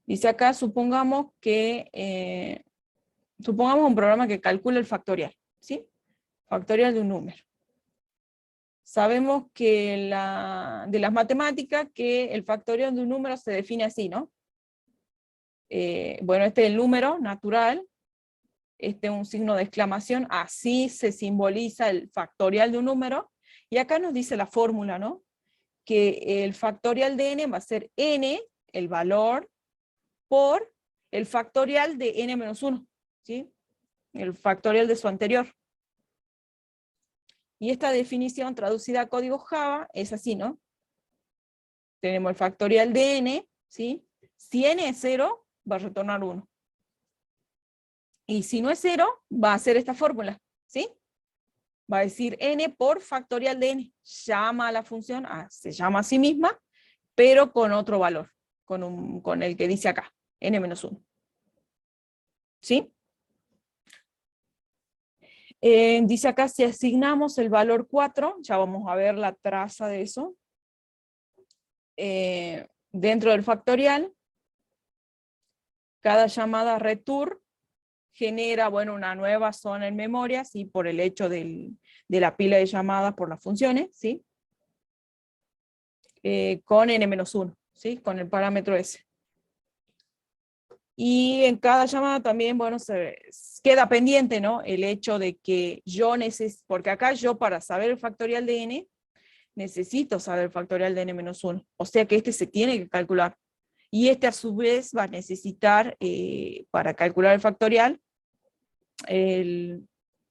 Dice acá, supongamos un programa que calcula el factorial, ¿sí? Factorial de un número. Sabemos que de las matemáticas que el factorial de un número se define así, ¿no? Bueno, este es el número natural, este es un signo de exclamación, así se simboliza el factorial de un número, y acá nos dice la fórmula, ¿no? Que el factorial de n va a ser n, el valor, por el factorial de n-1, ¿sí? El factorial de su anterior. Y esta definición traducida a código Java es así, ¿no? Tenemos el factorial de n, ¿sí? Si n es 0, va a retornar 1. Y si no es 0, va a hacer esta fórmula, ¿sí? Va a decir n por factorial de n. Llama a la función, se llama a sí misma, pero con otro valor, con el que dice acá, n-1. ¿Sí? Dice acá, si asignamos el valor 4, ya vamos a ver la traza de eso, dentro del factorial, cada llamada return genera, bueno, una nueva zona en memoria, ¿sí? Por el hecho de la pila de llamadas por las funciones, ¿sí? Con n-1, ¿sí? Con el parámetro S. Y en cada llamada también, bueno, se queda pendiente, ¿no? El hecho de que yo necesito, porque acá yo para saber el factorial de n, necesito saber el factorial de n-1. O sea que este se tiene que calcular. Y este a su vez va a necesitar, para calcular el factorial, el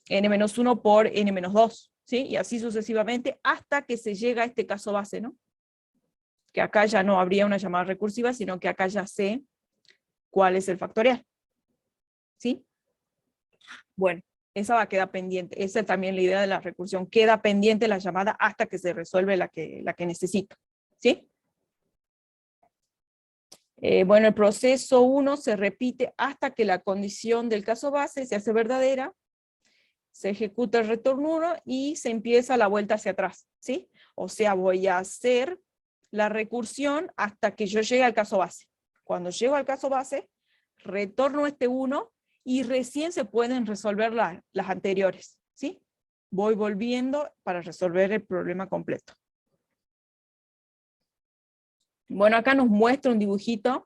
n-1 por n-2, ¿sí? Y así sucesivamente hasta que se llega a este caso base, ¿no? Que acá ya no habría una llamada recursiva, sino que acá ya sé cuál es el factorial, ¿sí? Bueno, esa va a quedar pendiente. Esa es también la idea de la recursión. Queda pendiente la llamada hasta que se resuelve la que necesito, ¿sí? Bueno, el proceso 1 se repite hasta que la condición del caso base se hace verdadera, se ejecuta el return 1 y se empieza la vuelta hacia atrás, ¿sí? O sea, voy a hacer la recursión hasta que yo llegue al caso base. Cuando llego al caso base, retorno este 1 y recién se pueden resolver las anteriores, ¿sí? Voy volviendo para resolver el problema completo. Bueno, acá nos muestra un dibujito.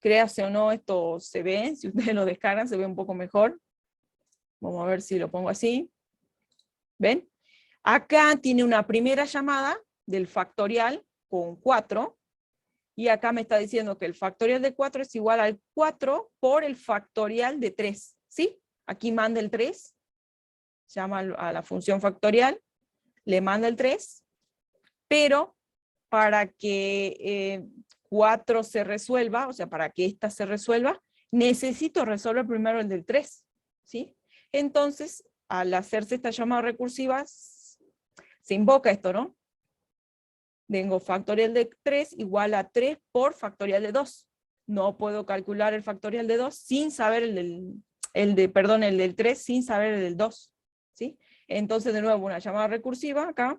Créase o no, esto se ve. Si ustedes lo descargan, se ve un poco mejor. Vamos a ver si lo pongo así. ¿Ven? Acá tiene una primera llamada del factorial con 4. Y acá me está diciendo que el factorial de 4 es igual al 4 por el factorial de 3. ¿Sí? Aquí manda el 3. Llama a la función factorial. Le manda el 3. Pero para que 4 se resuelva, o sea, para que esta se resuelva, necesito resolver primero el del 3, ¿sí? Entonces, al hacerse esta llamada recursiva, se invoca esto, ¿no? Tengo factorial de 3 igual a 3 por factorial de 2. No puedo calcular el factorial de 2 sin saber el del 3 sin saber el del 2. ¿Sí? Entonces, de nuevo, una llamada recursiva acá.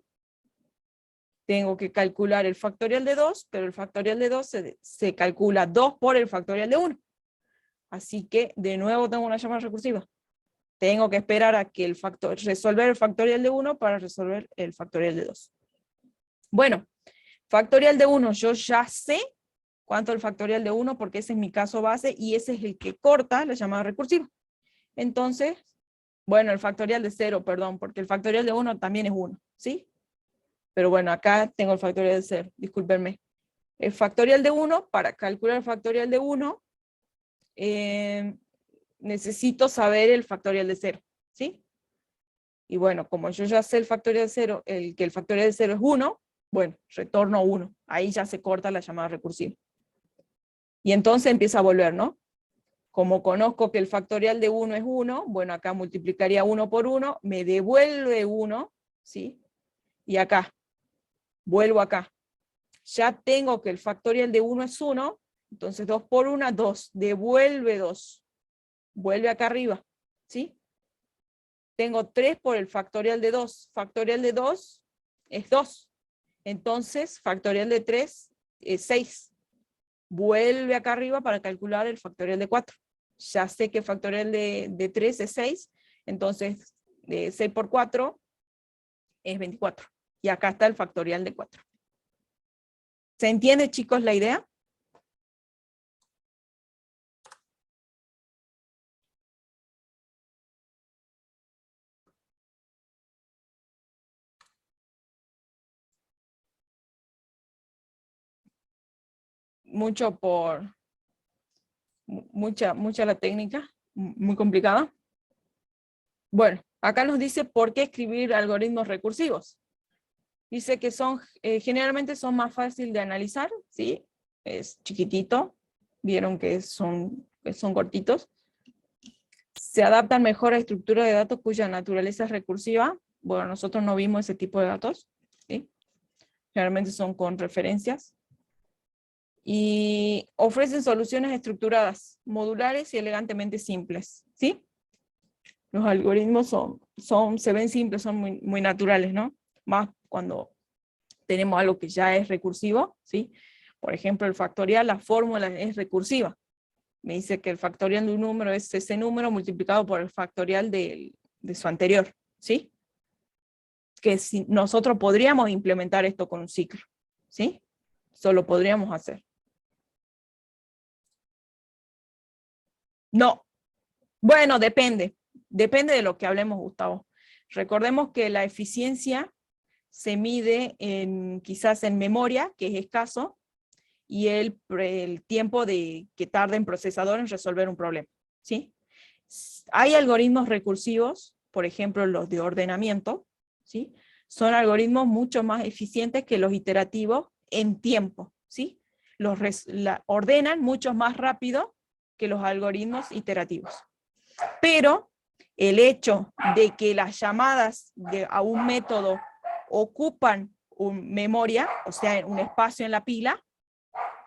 Tengo que calcular el factorial de 2, pero el factorial de 2 se calcula 2 por el factorial de 1. Así que, de nuevo, tengo una llamada recursiva. Tengo que esperar a que resolver el factorial de 1 para resolver el factorial de 2. Bueno, factorial de 1, yo ya sé cuánto es el factorial de 1 porque ese es mi caso base y ese es el que corta la llamada recursiva. Entonces, bueno, el factorial de 0, perdón, porque el factorial de 1 también es 1, ¿sí? Pero bueno, acá tengo el factorial de 0, discúlpenme. El factorial de 1, para calcular el factorial de 1, necesito saber el factorial de 0, ¿sí? Y bueno, como yo ya sé el factorial de 0, que el factorial de 0 es 1, bueno, retorno 1. Ahí ya se corta la llamada recursiva. Y entonces empieza a volver, ¿no? Como conozco que el factorial de 1 es 1, bueno, acá multiplicaría 1 por 1, me devuelve 1, ¿sí? Y acá, vuelvo acá. Ya tengo que el factorial de 1 es 1, entonces 2 por 1, 2. Devuelve 2. Vuelve acá arriba, ¿sí? Tengo 3 por el factorial de 2. Factorial de 2 es 2. Entonces, factorial de 3 es 6. Vuelve acá arriba para calcular el factorial de 4. Ya sé que el factorial de 3 es 6. Entonces, 6 por 4 es 24. Y acá está el factorial de 4. ¿Se entiende, chicos, la idea? Mucha la técnica, muy complicada. Bueno, acá nos dice por qué escribir algoritmos recursivos. Dice que generalmente son más fáciles de analizar, ¿sí? Es chiquitito, vieron que son cortitos. Se adaptan mejor a estructuras de datos cuya naturaleza es recursiva. Bueno, nosotros no vimos ese tipo de datos, ¿sí? Generalmente son con referencias. Y ofrecen soluciones estructuradas, modulares y elegantemente simples, ¿sí? Los algoritmos se ven simples, son muy, muy naturales, ¿no? Más cuando tenemos algo que ya es recursivo, ¿sí? Por ejemplo, el factorial, la fórmula es recursiva. Me dice que el factorial de un número es ese número multiplicado por el factorial de su anterior, ¿sí? Que si nosotros podríamos implementar esto con un ciclo, ¿sí? Eso lo podríamos hacer. No. Bueno, depende. Depende de lo que hablemos, Gustavo. Recordemos que la eficiencia se mide quizás en memoria, que es escaso, y el tiempo que tarda en procesador en resolver un problema, ¿sí? Hay algoritmos recursivos, por ejemplo los de ordenamiento, ¿sí? Son algoritmos mucho más eficientes que los iterativos en tiempo, ¿sí? Ordenan mucho más rápido que los algoritmos iterativos. Pero el hecho de que las llamadas a un método ocupan memoria, o sea, un espacio en la pila,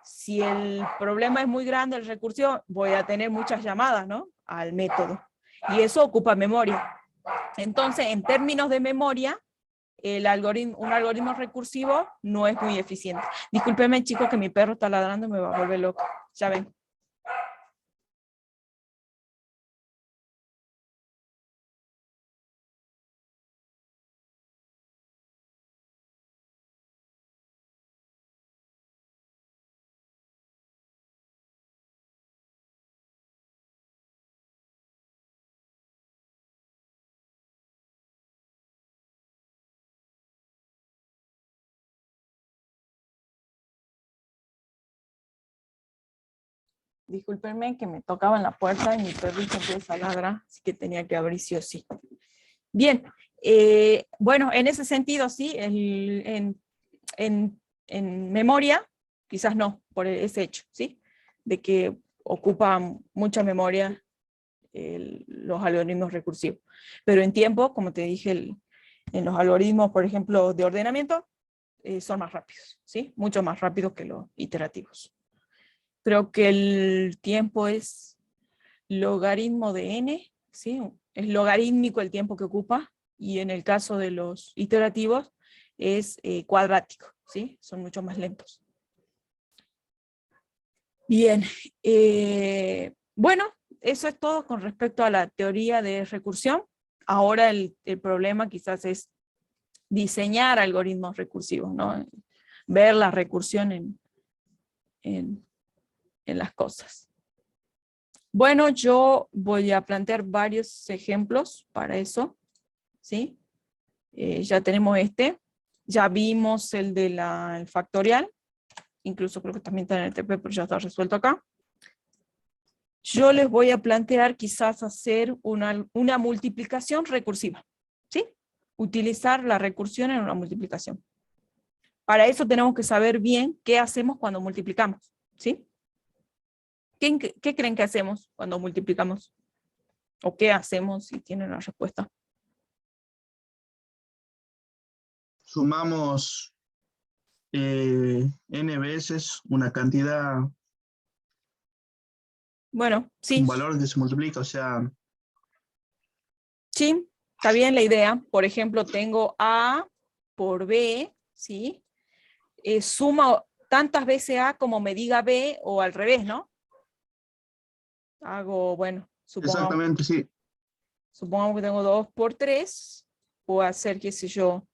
si el problema es muy grande, el recursivo, voy a tener muchas llamadas, ¿no?, al método. Y eso ocupa memoria. Entonces, en términos de memoria, un algoritmo recursivo no es muy eficiente. Discúlpenme, chicos, que mi perro está ladrando y me va a volver loco. Ya ven. Discúlpenme que me tocaba en la puerta y mi perrito empieza a ladrar, así que tenía que abrir sí o sí. Bien, bueno, en ese sentido, sí, en memoria, quizás no, por ese hecho, ¿sí? De que ocupan mucha memoria los algoritmos recursivos. Pero en tiempo, como te dije, en los algoritmos, por ejemplo, de ordenamiento, son más rápidos, ¿sí? Mucho más rápidos que los iterativos. Creo que el tiempo es logaritmo de n, ¿sí? Es logarítmico el tiempo que ocupa, y en el caso de los iterativos es cuadrático, ¿sí? Son mucho más lentos. Bien, bueno, eso es todo con respecto a la teoría de recursión. Ahora el problema quizás es diseñar algoritmos recursivos, ¿no? Ver la recursión en las cosas. Bueno, yo voy a plantear varios ejemplos para eso, ¿sí? Ya tenemos ya vimos el de el factorial, incluso creo que también está en el TP, pero ya está resuelto acá. Yo les voy a plantear quizás hacer una multiplicación recursiva, ¿sí? Utilizar la recursión en una multiplicación. Para eso tenemos que saber bien qué hacemos cuando multiplicamos, ¿sí? ¿Qué creen que hacemos cuando multiplicamos? ¿O qué hacemos si tienen la respuesta? Sumamos n veces una cantidad, Bueno, sí, un valor que se multiplica, o sea, sí, está bien la idea. Por ejemplo, tengo A por B, ¿sí? Suma tantas veces A como me diga B, o al revés, ¿no? Hago, bueno, exactamente, sí. supongamos que tengo 2 por 3, puedo hacer, qué sé yo,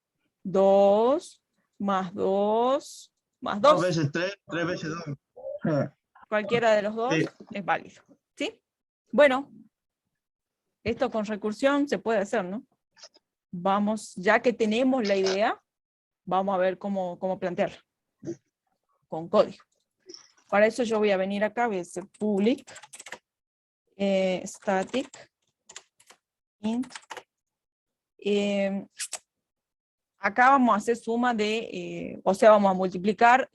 2 más 2 más 2 2. veces 3, 3 veces 2. Cualquiera de los dos Sí. es válido, ¿sí? Bueno, esto con recursión se puede hacer, ¿no? Vamos, ya que tenemos la idea, vamos a ver cómo plantearla con código. Para eso yo voy a venir acá, voy a hacer public static int. Acá vamos a hacer suma de, o sea, vamos a multiplicar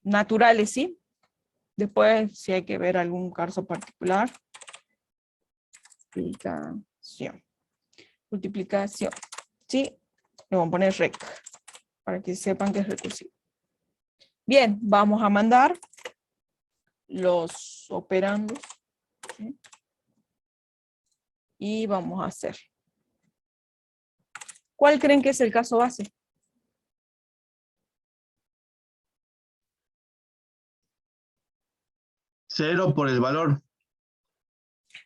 naturales, ¿sí? Después, si hay que ver algún caso particular. Multiplicación, ¿sí? Le vamos a poner rec, para que sepan que es recursivo. Bien, vamos a mandar los operandos, ¿sí? Y vamos a hacer. ¿Cuál creen que es el caso base? Cero por el valor.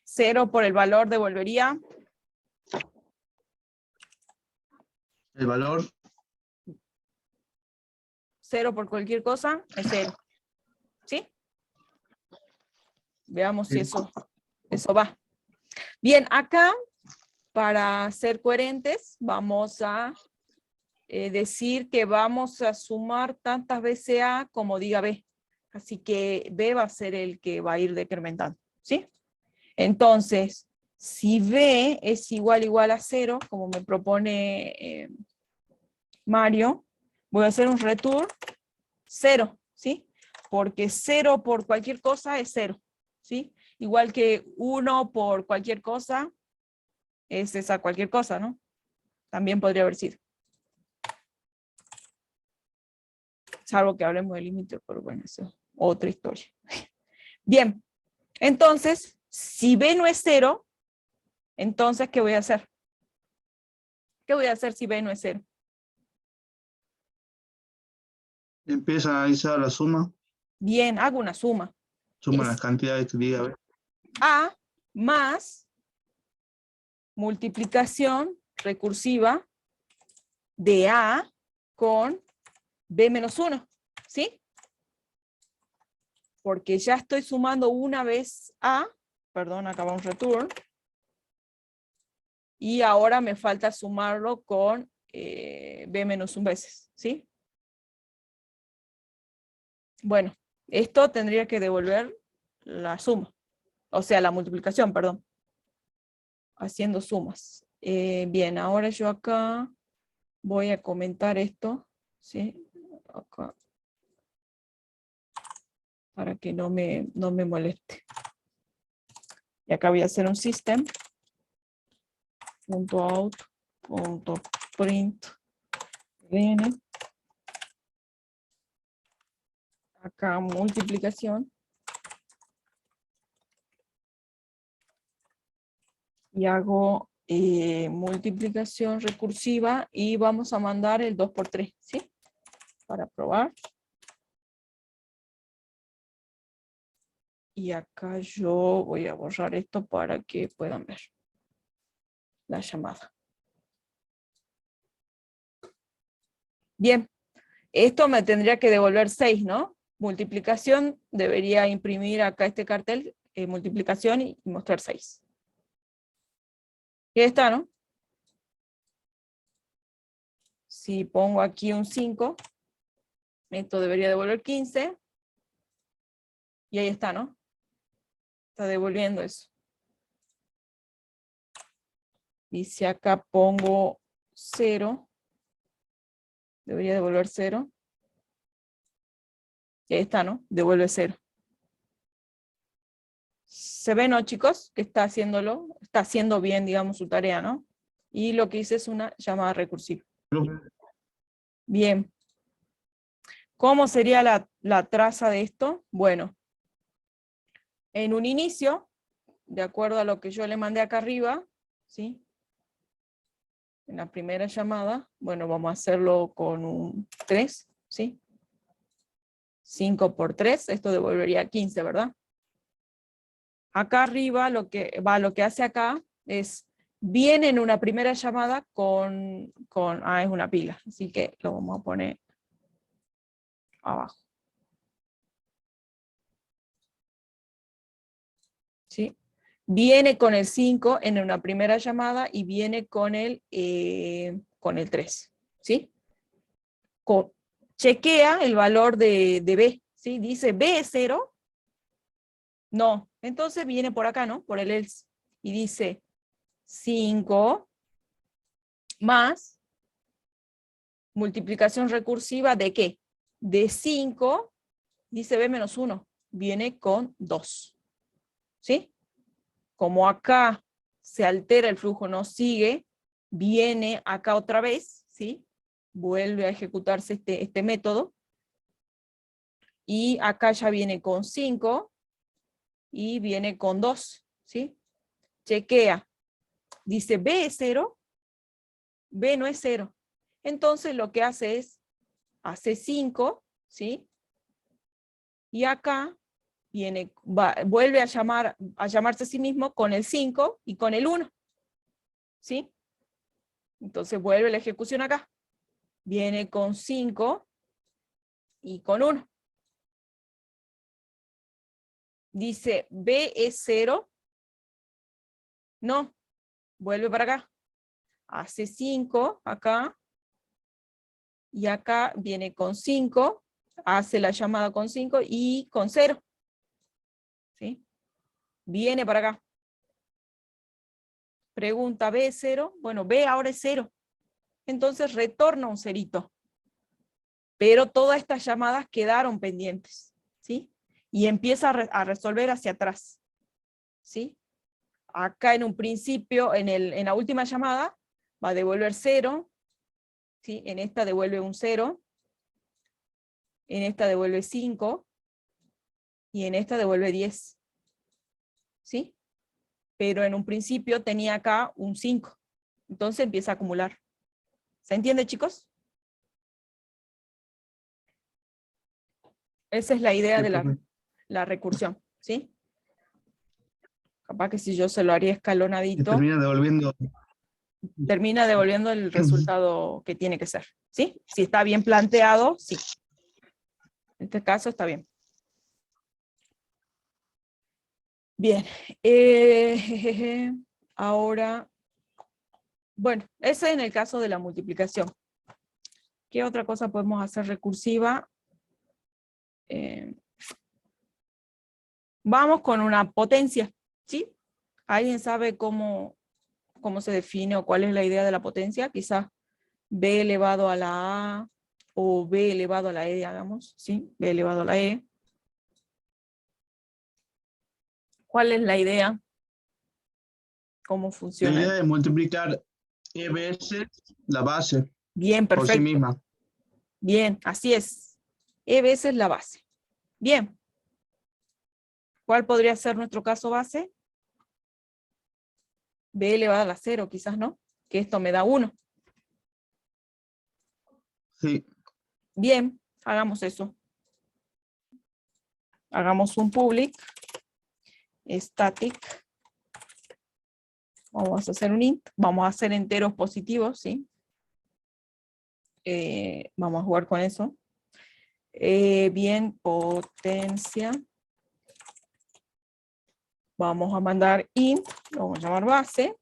0 por el valor devolvería. El valor. 0 por cualquier cosa es 0. ¿Sí? Veamos si eso va. Bien, acá, para ser coherentes, vamos a decir que vamos a sumar tantas veces A como diga B. Así que B va a ser el que va a ir decrementando, ¿sí? Entonces, si B es igual a 0, como me propone Mario, voy a hacer un return 0, ¿sí? Porque 0 por cualquier cosa es 0, ¿sí? Igual que 1 por cualquier cosa es esa cualquier cosa, ¿no? También podría haber sido. Salvo que hablemos del límite, pero bueno, eso es otra historia. Bien, entonces, si B no es 0, entonces, ¿qué voy a hacer? ¿Qué voy a hacer si B no es 0? Empieza a analizar la suma. Bien, hago una suma. Suma las cantidades que diga B. A más multiplicación recursiva de A con B menos 1, ¿sí? Porque ya estoy sumando una vez A, perdón, acá va un return, y ahora me falta sumarlo con B menos 1 veces, ¿sí? Bueno, esto tendría que devolver la suma, o sea, la multiplicación, perdón, haciendo sumas. Bien, ahora yo acá voy a comentar esto, ¿sí? Acá, para que no me moleste. Y acá voy a hacer un system.out.println print ln, acá multiplicación, y hago multiplicación recursiva y vamos a mandar el 2 por 3, ¿sí? Para probar. Y acá yo voy a borrar esto para que puedan ver la llamada. Bien, esto me tendría que devolver 6, ¿no? Multiplicación, debería imprimir acá este cartel, multiplicación y mostrar 6. Y está, ¿no? Si pongo aquí un 5, esto debería devolver 15. Y ahí está, ¿no? Está devolviendo eso. Y si acá pongo 0, debería devolver 0. Y ahí está, ¿no? Devuelve 0. ¿Se ven, no, chicos? Que está haciéndolo. Está haciendo bien, digamos, su tarea, ¿no? Y lo que hice es una llamada recursiva. Bien. ¿Cómo sería la traza de esto? Bueno, en un inicio, de acuerdo a lo que yo le mandé acá arriba, ¿sí? En la primera llamada, bueno, vamos a hacerlo con un 3, ¿sí? 5 por 3, esto devolvería 15, ¿verdad? Acá arriba lo que hace acá es, viene en una primera llamada con es una pila, así que lo vamos a poner abajo. ¿Sí? Viene con el 5 en una primera llamada y viene con el 3, ¿sí? Chequea el valor de B, ¿sí? Dice B es 0. No, entonces viene por acá, ¿no? Por el else. Y dice 5 más multiplicación recursiva ¿de qué? De 5, dice B menos 1, viene con 2. ¿Sí? Como acá se altera el flujo, no sigue, viene acá otra vez, ¿sí? Vuelve a ejecutarse este método. Y acá ya viene con 5 y viene con 2, ¿sí? Chequea. Dice B es 0, B no es 0. Entonces lo que hace es, hace 5, ¿sí? Y acá viene, vuelve a llamarse a sí mismo con el 5 y con el 1, ¿sí? Entonces vuelve la ejecución acá. Viene con 5 y con 1. Dice, B es 0. No, vuelve para acá. Hace 5 acá. Y acá viene con 5. Hace la llamada con 5 y con 0. ¿Sí? Viene para acá. Pregunta, ¿B es 0? Bueno, B ahora es 0. Entonces retorna un cerito. Pero todas estas llamadas quedaron pendientes. ¿Sí? Y empieza a resolver hacia atrás. ¿Sí? Acá en un principio, en la última llamada, va a devolver 0. ¿Sí? En esta devuelve un 0. En esta devuelve 5. Y en esta devuelve 10. ¿Sí? Pero en un principio tenía acá un 5. Entonces empieza a acumular. ¿Se entiende, chicos? Esa es la idea de la recursión, ¿sí? Capaz que si yo se lo haría Y escalonadito, termina devolviendo. termina devolviendo el resultado que tiene que ser, ¿sí? Si está bien planteado, sí. En este caso está bien. Bien. Ahora, bueno, ese es en el caso de la multiplicación. ¿Qué otra cosa podemos hacer recursiva? Vamos con una potencia, ¿sí? ¿Alguien sabe cómo se define o cuál es la idea de la potencia? Quizás b elevado a la a o b elevado a la e, digamos, ¿sí? B elevado a la e. ¿Cuál es la idea? ¿Cómo La funciona? idea es multiplicar E veces la base Bien, por sí perfecto. misma. Bien, así es. E veces la base. Bien. ¿Cuál podría ser nuestro caso base? B elevado a 0, quizás no, que esto me da 1. Sí. Bien, hagamos eso. Hagamos un public static. Vamos a hacer un int. Vamos a hacer enteros positivos, ¿sí? Vamos a jugar con eso. Bien, potencia. Vamos a mandar int, lo vamos a llamar base.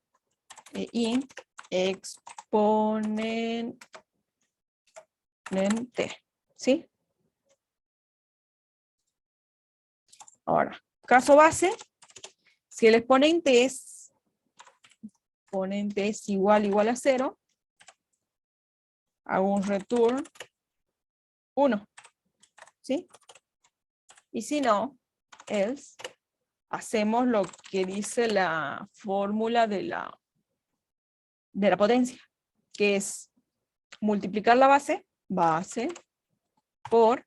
Int exponente, ¿sí? Ahora, caso base, si el exponente es igual a 0, hago un return 1, ¿sí? Y si no, else, hacemos lo que dice la fórmula de la potencia, que es multiplicar la base por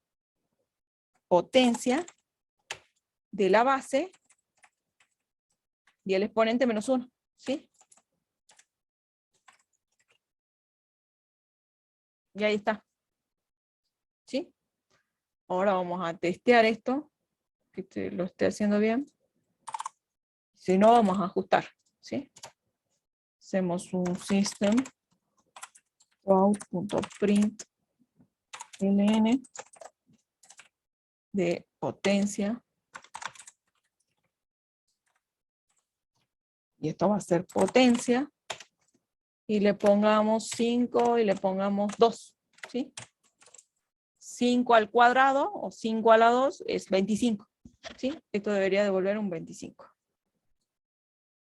potencia de la base y el exponente menos 1, ¿sí? Y ahí está, ¿sí? Ahora vamos a testear esto, que lo esté haciendo bien. Si no, vamos a ajustar, ¿sí? Hacemos un system out.println de potencia. Y esto va a ser potencia. Y le pongamos 5 y le pongamos 2, ¿sí? 5 al cuadrado o 5 a la 2 es 25, ¿sí? Esto debería devolver un 25.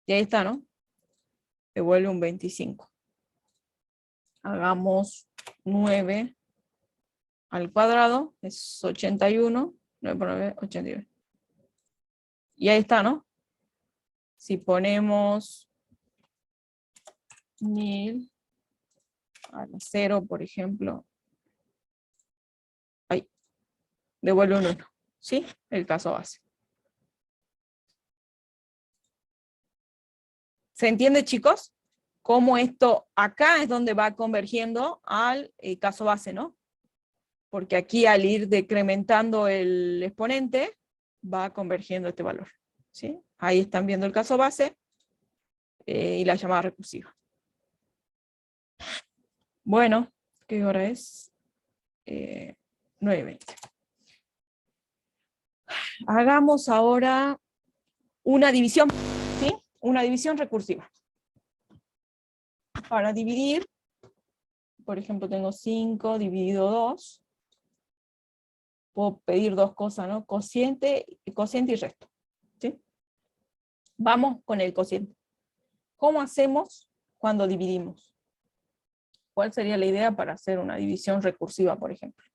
Y ahí está, ¿no? Devuelve un 25. Hagamos 9 al cuadrado, es 81. 9 por 9, 81. Y ahí está, ¿no? Si ponemos 1000 a la 0, por ejemplo, ahí, devuelve un 1, ¿sí? El caso base. ¿Se entiende, chicos? Cómo esto acá es donde va convergiendo al caso base, ¿no? Porque aquí al ir decrementando el exponente, va convergiendo este valor, ¿sí? Ahí están viendo el caso base y la llamada recursiva. Bueno, ¿qué hora es? 9:20. Hagamos ahora una división, ¿sí? Una división recursiva. Para dividir, por ejemplo, tengo 5 dividido 2. Puedo pedir dos cosas, ¿no? Cociente y resto, ¿sí? Vamos con el cociente. ¿Cómo hacemos cuando dividimos? ¿Cuál sería la idea para hacer una división recursiva, por ejemplo?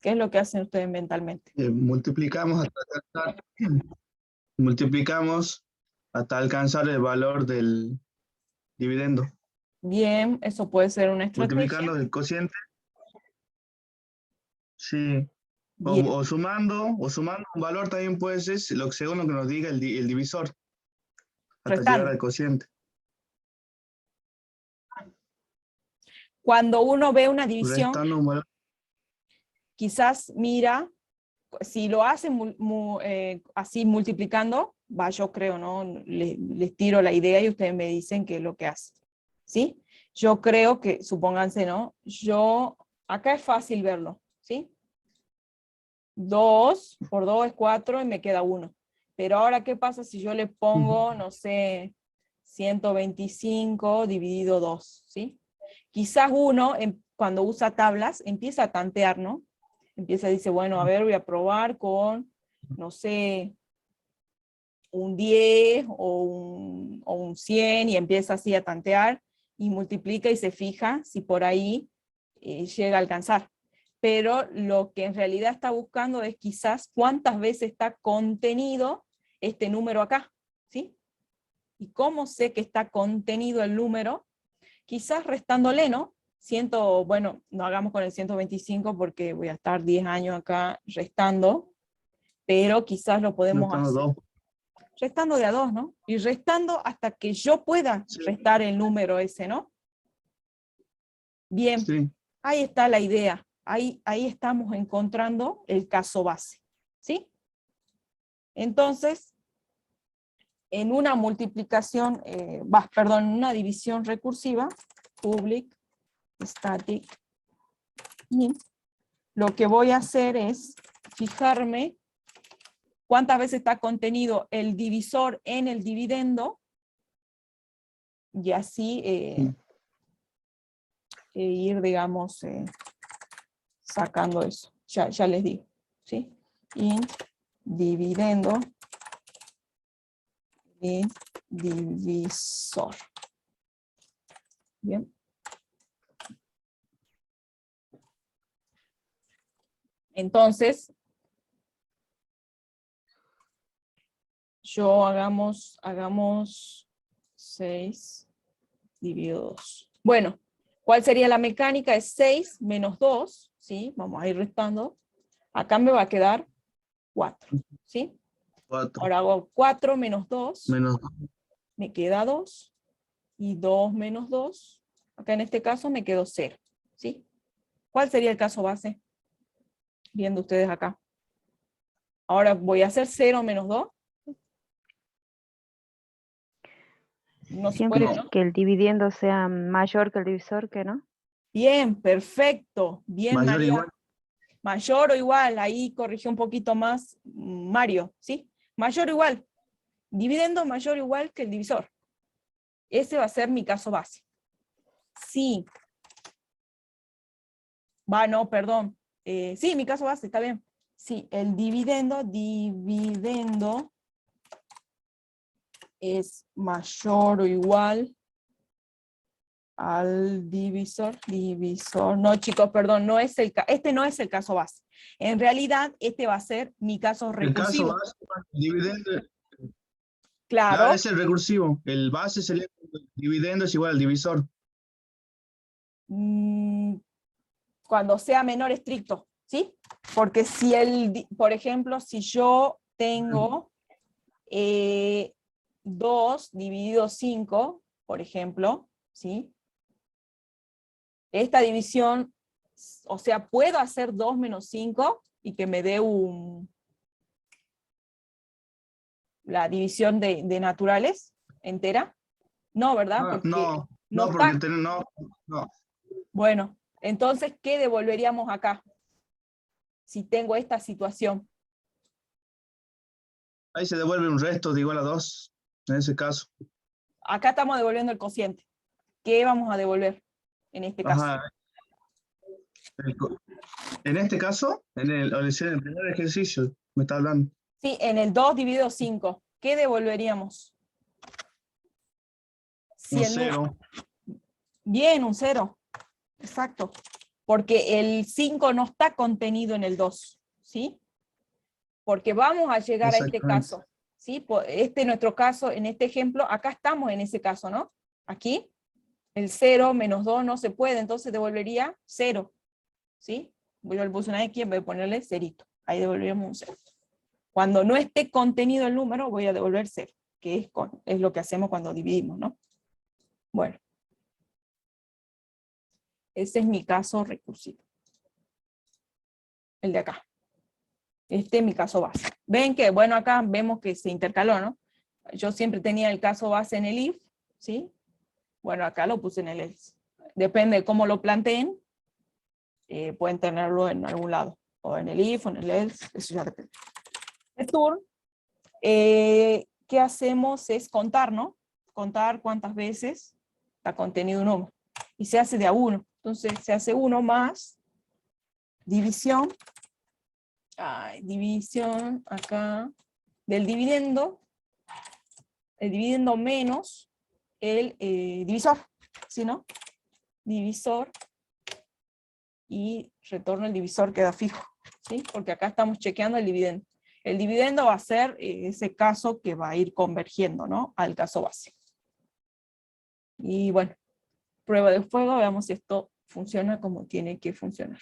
¿Qué es lo que hacen ustedes mentalmente? Multiplicamos hasta alcanzar el valor del dividendo. Bien, eso puede ser una estrategia. Multiplicando el cociente. Sí. Bien, O sumando un valor también puede ser, según lo que nos diga el divisor, hasta llegar restando. al cociente. Cuando uno ve una división, Restando un valor. quizás mira, si lo hacen así multiplicando, yo creo, ¿no? Les tiro la idea y ustedes me dicen qué es lo que hacen, ¿sí? Yo creo que, supónganse, ¿no? Acá es fácil verlo, ¿sí? 2 por 2 es 4 y me queda 1. Pero ahora, ¿qué pasa si yo le pongo, no sé, 125 dividido 2, ¿sí? Quizás uno, cuando usa tablas, empieza a tantear, ¿no? Empieza a decir, bueno, a ver, voy a probar con, no sé, un 10 o un 100, y empieza así a tantear y multiplica y se fija si por ahí llega a alcanzar. Pero lo que en realidad está buscando es quizás cuántas veces está contenido este número acá, ¿sí? ¿Y cómo sé que está contenido el número? Quizás restándole, ¿no? Bueno, no hagamos con el 125 porque voy a estar 10 años acá restando, pero quizás lo podemos Restando hacer. 2. Restando de a 2, ¿no? Y restando hasta que yo pueda Sí. restar el número ese, ¿no? Bien, Sí. ahí está la idea. Ahí estamos encontrando el caso base, ¿sí? Entonces, en una multiplicación, perdón, en una división recursiva, public, static, int, lo que voy a hacer es fijarme cuántas veces está contenido el divisor en el dividendo, y así ir, digamos, sacando eso. Ya les digo, ¿sí? Int dividendo int divisor. Bien. Entonces, hagamos 6 dividido 2. Bueno, ¿cuál sería la mecánica? Es 6 menos 2, ¿sí? Vamos a ir restando. Acá me va a quedar 4, ¿sí? 4. Ahora hago 4 menos 2, Menos me queda 2, y 2 menos 2, acá en este caso me quedó 0, ¿sí? ¿Cuál sería el caso base? Viendo ustedes acá. Ahora voy a hacer 0 menos 2. No se Siempre puede, ¿no? que el dividiendo sea mayor que el divisor, ¿qué no? Bien, perfecto. Bien, mayor o María. igual. Mayor o igual, ahí corrigió un poquito más Mario, ¿sí? Mayor o igual. Dividendo mayor o igual que el divisor. Ese va a ser mi caso base. Sí. No, perdón. Sí, mi caso base, está bien. Sí, el dividendo es mayor o igual al divisor, no chicos, perdón, este no es el caso base. En realidad, este va a ser mi caso El caso recursivo. base, dividendo, claro, Claro, es el recursivo. El base sería el dividendo es igual al divisor. cuando sea menor estricto, ¿sí? Porque si por ejemplo, si yo tengo 2 dividido 5, por ejemplo, ¿sí? Esta división, o sea, puedo hacer 2 menos 5 y que me dé la división de naturales entera. No, ¿verdad? Porque No, no porque está. no. Bueno, entonces, ¿qué devolveríamos acá? Si tengo esta situación. Ahí se devuelve un resto de igual a 2, en ese caso. Acá estamos devolviendo el cociente. ¿Qué vamos a devolver en este caso? Ajá. En este caso, en el primer ejercicio, me está hablando. Sí, en el 2 dividido 5, ¿qué devolveríamos? Si Un el 0. Bien, un 0. Exacto. Porque el 5 no está contenido en el 2, ¿sí? Porque vamos a llegar a este Exactamente. caso, ¿sí? Este es nuestro caso, en este ejemplo, acá estamos en ese caso, ¿no? Aquí, el 0 menos 2 no se puede, entonces devolvería 0, ¿sí? Yo le puse una X en vez de ponerle cerito. Ahí devolveríamos un 0. Cuando no esté contenido el número, voy a devolver 0, que es lo que hacemos cuando dividimos, ¿no? Bueno. Ese es mi caso recursivo. El de acá. Este es mi caso base. Ven que, bueno, acá vemos que se intercaló, ¿no? Yo siempre tenía el caso base en el if, ¿sí? Bueno, acá lo puse en el else. Depende de cómo lo planteen, pueden tenerlo en algún lado. O en el if, o en el else, eso ya depende. El turn, ¿qué hacemos? Es contar, ¿no? Contar cuántas veces está contenido un número. Y se hace de a 1. Entonces se hace 1 más división. División acá del dividendo, el dividendo menos el divisor, ¿sí, no? Divisor, y retorno el divisor queda fijo, ¿sí? Porque acá estamos chequeando el dividendo. El dividendo va a ser ese caso que va a ir convergiendo, ¿no?, al caso base. Y bueno, prueba de fuego, veamos si esto funciona como tiene que funcionar.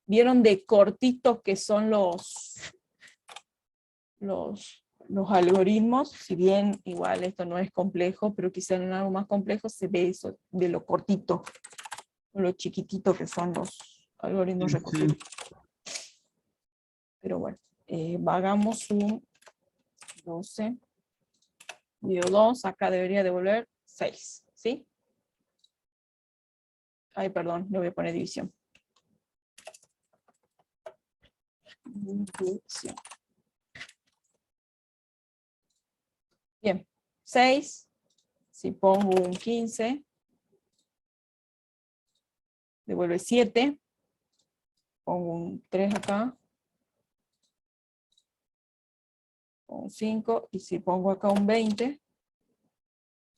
¿Vieron de cortitos que son los algoritmos? Si bien igual esto no es complejo, pero quizá en algo más complejo se ve eso de lo cortito, o lo chiquitito que son los algoritmos recursivos. Pero bueno, hagamos un 12. Dio 2, acá debería devolver 6, ¿sí? Ay, perdón, le voy a poner división. División. Bien, 6, si pongo un 15, devuelve 7, pongo un 3 acá, pongo un 5, y si pongo acá un 20,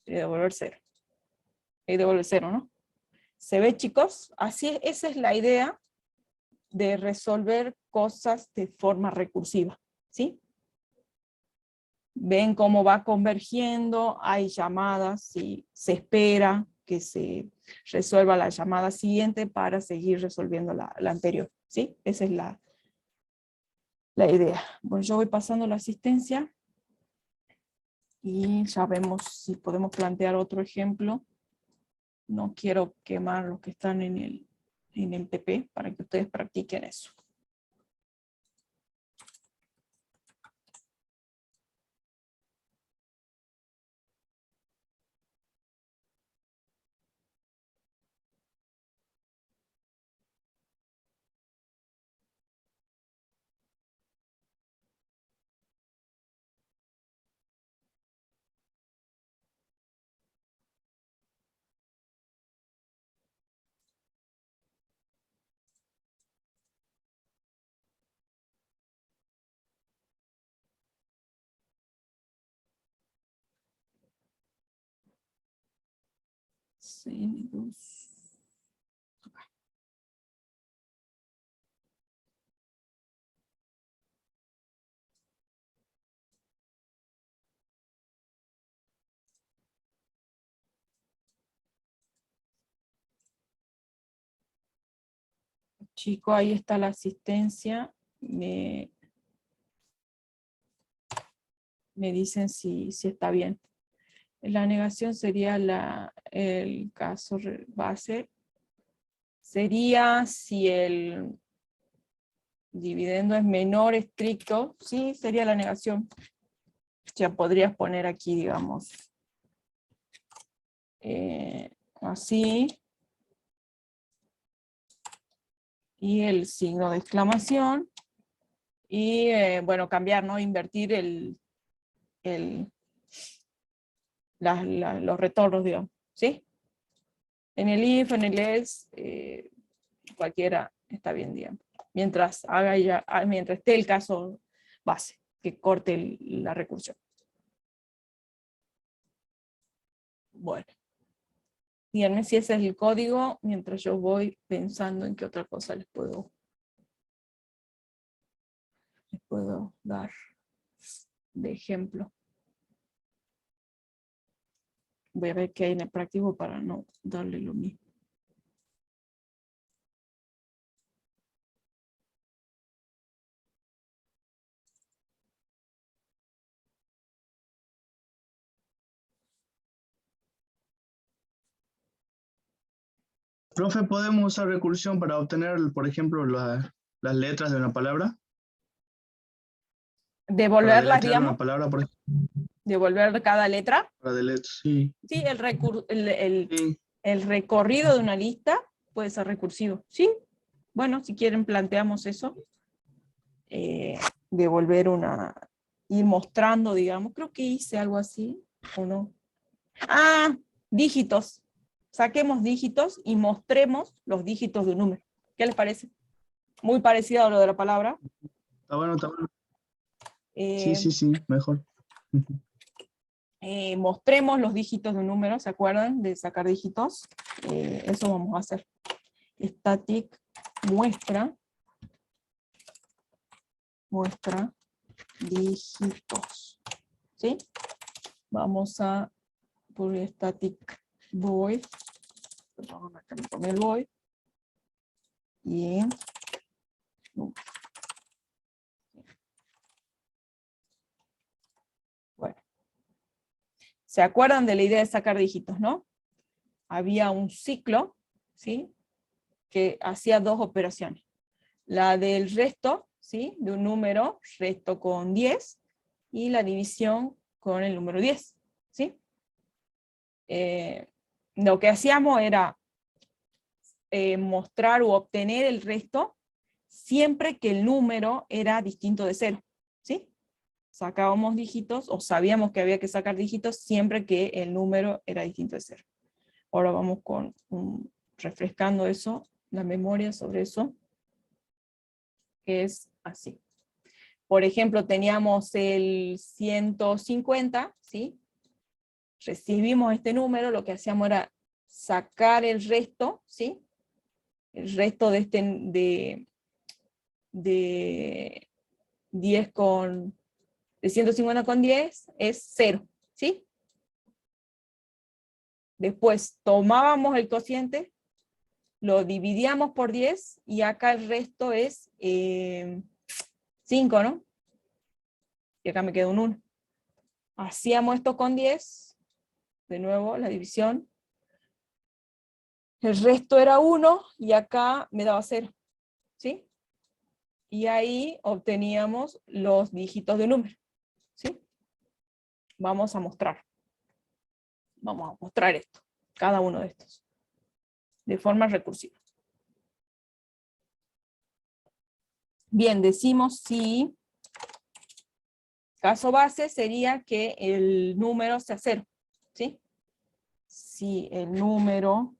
voy a devolver 0. Y devuelve 0, ¿no? ¿Se ve, chicos? Así, esa es la idea de resolver cosas de forma recursiva, ¿sí? Ven cómo va convergiendo, hay llamadas y se espera que se resuelva la llamada siguiente para seguir resolviendo la anterior, ¿sí? Esa es la idea. Bueno, yo voy pasando la asistencia y ya vemos si podemos plantear otro ejemplo. No quiero quemar los que están en el TP para que ustedes practiquen eso. CN2. Chico, ahí está la asistencia. Me dicen si está bien. La negación sería el caso base. Sería si el dividendo es menor estricto. Sí, sería la negación. Ya podrías poner aquí, digamos, así. Y el signo de exclamación. Y bueno, cambiar, ¿no? Invertir los retornos, digamos, ¿sí? En el if, en el else, cualquiera está bien, digamos. Mientras esté el caso base, que corte la recursión. Bueno. Díganme si ese es el código, mientras yo voy pensando en qué otra cosa les puedo dar de ejemplo. Voy a ver qué hay en el práctico para no darle lo mismo. Profe, ¿podemos usar recursión para obtener, por ejemplo, las letras de una palabra? Para Devolverlas, deletrear digamos. una palabra, por ejemplo. Devolver cada letra. Para deletrear, sí. Sí, Sí. el recorrido de una lista puede ser recursivo. Sí. Bueno, si quieren planteamos eso. Devolver ir mostrando, digamos. Creo que hice algo así, ¿o no? Ah, dígitos. Saquemos dígitos y mostremos los dígitos de un número. ¿Qué les parece? Muy parecido a lo de la palabra. Está bueno, está bueno. Sí, mejor. Mostremos los dígitos de un número, ¿se acuerdan de sacar dígitos? Eso vamos a hacer. Static muestra muestra dígitos, ¿sí? Vamos a por static void, perdón, acá me tomé el void, y bueno, ¿se acuerdan de la idea de sacar dígitos, no? Había un ciclo, ¿sí? Que hacía dos operaciones. La del resto, ¿sí? De un número, resto con 10, y la división con el número 10, ¿sí? Lo que hacíamos era mostrar u obtener el resto siempre que el número era distinto de 0, ¿sí? Sacábamos dígitos, o sabíamos que había que sacar dígitos siempre que el número era distinto de 0. Ahora vamos con refrescando eso, la memoria sobre eso, que es así. Por ejemplo, teníamos el 150, ¿sí? Recibimos este número, lo que hacíamos era sacar el resto, ¿sí? El resto de 150 con 10 es 0, ¿sí? Después tomábamos el cociente, lo dividíamos por 10, y acá el resto es 5, ¿no? Y acá me queda un 1. Hacíamos esto con 10, de nuevo la división. El resto era 1, y acá me daba 0, ¿sí? Y ahí obteníamos los dígitos de un número, ¿sí? Vamos a mostrar esto, cada uno de estos, de forma recursiva. Bien, decimos si, caso base sería que el número sea 0, ¿sí? Si el número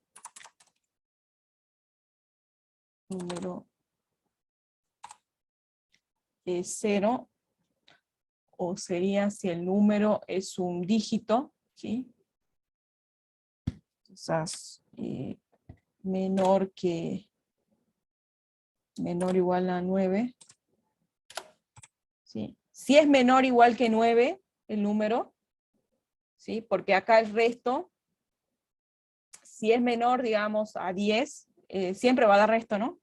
es 0, o sería si el número es un dígito, ¿sí? Quizás menor o igual a 9, ¿sí? Si es menor o igual que 9, el número, ¿sí? Porque acá el resto, si es menor, digamos, a 10, siempre va a dar resto, ¿no?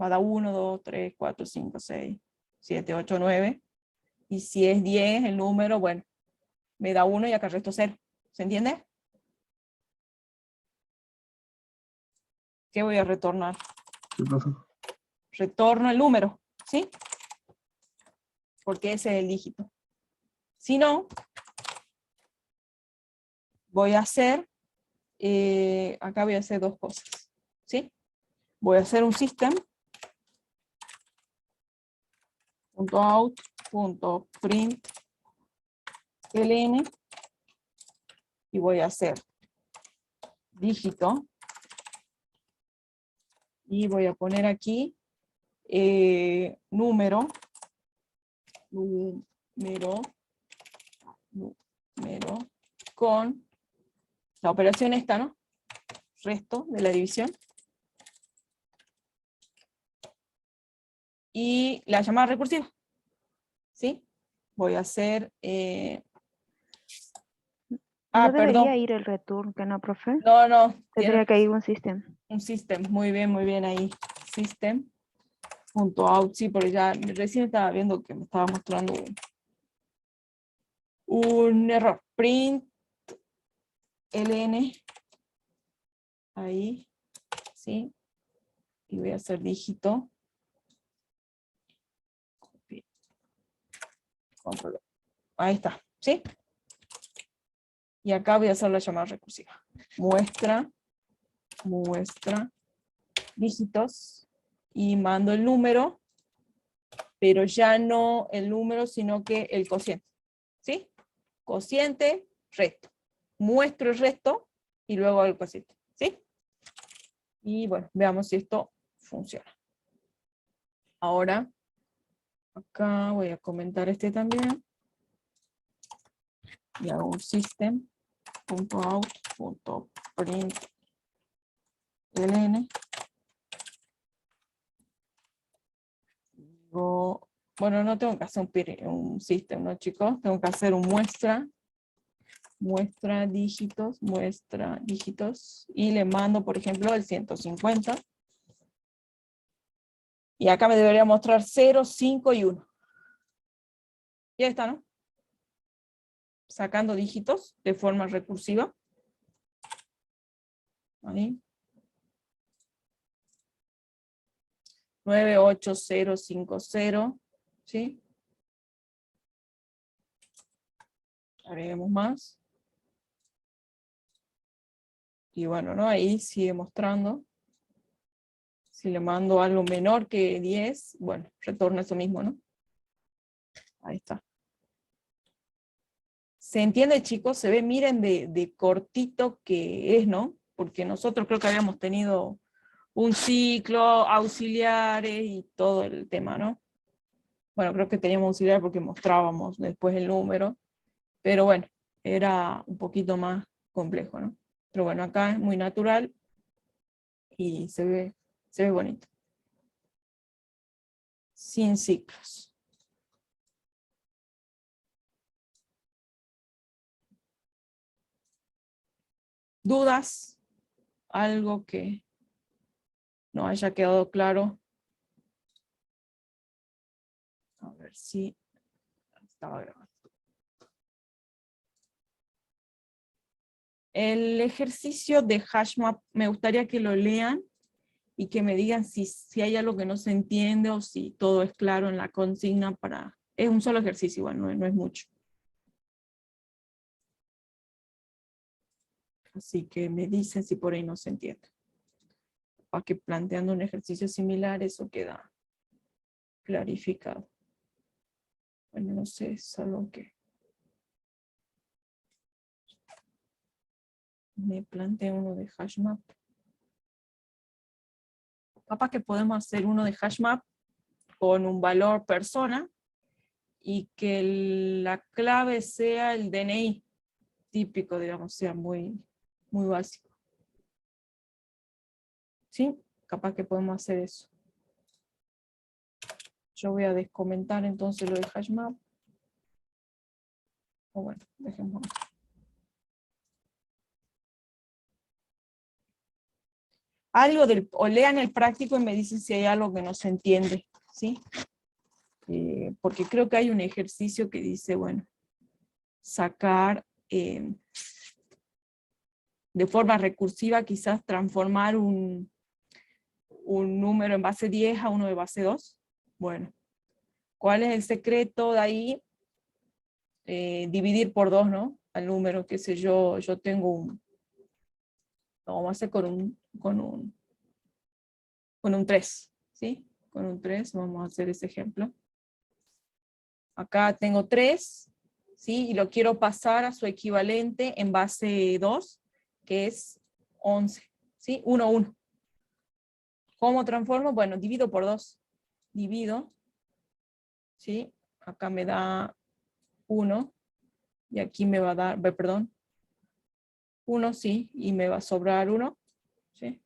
Va a dar 1, 2, 3, 4, 5, 6, 7, 8, 9. Y si es 10 el número, bueno, me da 1 y acá el resto 0. ¿Se entiende? ¿Qué voy a retornar? Sí, profe. Retorno el número, ¿sí? Porque ese es el dígito. Si no, voy a hacer, acá voy a hacer dos cosas, ¿sí? Voy a hacer un system.out.println y voy a hacer dígito y voy a poner aquí número con la operación esta, ¿no? Resto de la división. Y la llamada recursiva, ¿sí? Voy a hacer... ¿No debería perdón. ir el return, que no, profe? No. Tendría que ir un system. Un system, muy bien ahí. System.out, sí, porque ya recién estaba viendo que me estaba mostrando un error. Print ln, ahí, ¿sí? Y voy a hacer dígito. Control. Ahí está, ¿sí? Y acá voy a hacer la llamada recursiva. Muestra dígitos, y mando el número, pero ya no el número, sino que el cociente, ¿sí? Cociente, resto. Muestro el resto, y luego el cociente, ¿sí? Y bueno, veamos si esto funciona. Ahora, acá voy a comentar este también. Y hago un system.out.println. Digo Bueno, no tengo que hacer un system, ¿no, chicos? Tengo que hacer un muestra dígitos, y le mando, por ejemplo, el 150. Y acá me debería mostrar 0, 5 y 1. Y ahí está, ¿no? Sacando dígitos de forma recursiva. Ahí. 98050, ¿sí? Agreguemos más. Y bueno, ¿no? Ahí sigue mostrando. Si le mando algo menor que 10, bueno, retorna eso mismo, ¿no? Ahí está. ¿Se entiende, chicos? Se ve, miren, de cortito que es, ¿no? Porque nosotros creo que habíamos tenido un ciclo, auxiliares y todo el tema, ¿no? Bueno, creo que teníamos auxiliar porque mostrábamos después el número, pero bueno, era un poquito más complejo, ¿no? Pero bueno, acá es muy natural y se ve bonito. Sin ciclos. ¿Dudas? ¿Algo que no haya quedado claro? A ver si estaba grabando. El ejercicio de HashMap, me gustaría que lo lean y que me digan si hay algo que no se entiende o si todo es claro en la consigna para... Es un solo ejercicio igual, no es mucho. Así que me dicen si por ahí no se entiende. Para que planteando un ejercicio similar eso queda clarificado. Bueno, no sé, es algo que me plantea uno de HashMap. Capaz que podemos hacer uno de HashMap con un valor persona y que la clave sea el DNI típico, digamos, sea muy básico. ¿Sí? Capaz que podemos hacer eso. Yo voy a descomentar entonces lo de HashMap. O bueno, dejémoslo. O lean el práctico y me dicen si hay algo que no se entiende, ¿sí? Porque creo que hay un ejercicio que dice, bueno, sacar de forma recursiva, quizás transformar un número en base 10 a uno de base 2. Bueno, ¿cuál es el secreto de ahí? Dividir por 2, ¿no? Al número, qué sé yo tengo lo vamos a hacer con un 3, ¿sí? Con un 3 vamos a hacer ese ejemplo. Acá tengo 3, ¿sí? Y lo quiero pasar a su equivalente en base 2, que es 11, ¿sí? 1, 1. ¿Cómo transformo? Bueno, divido por 2. Divido, ¿sí? Acá me da 1, y aquí me va a dar, perdón, 1, sí, y me va a sobrar 1, ¿sí?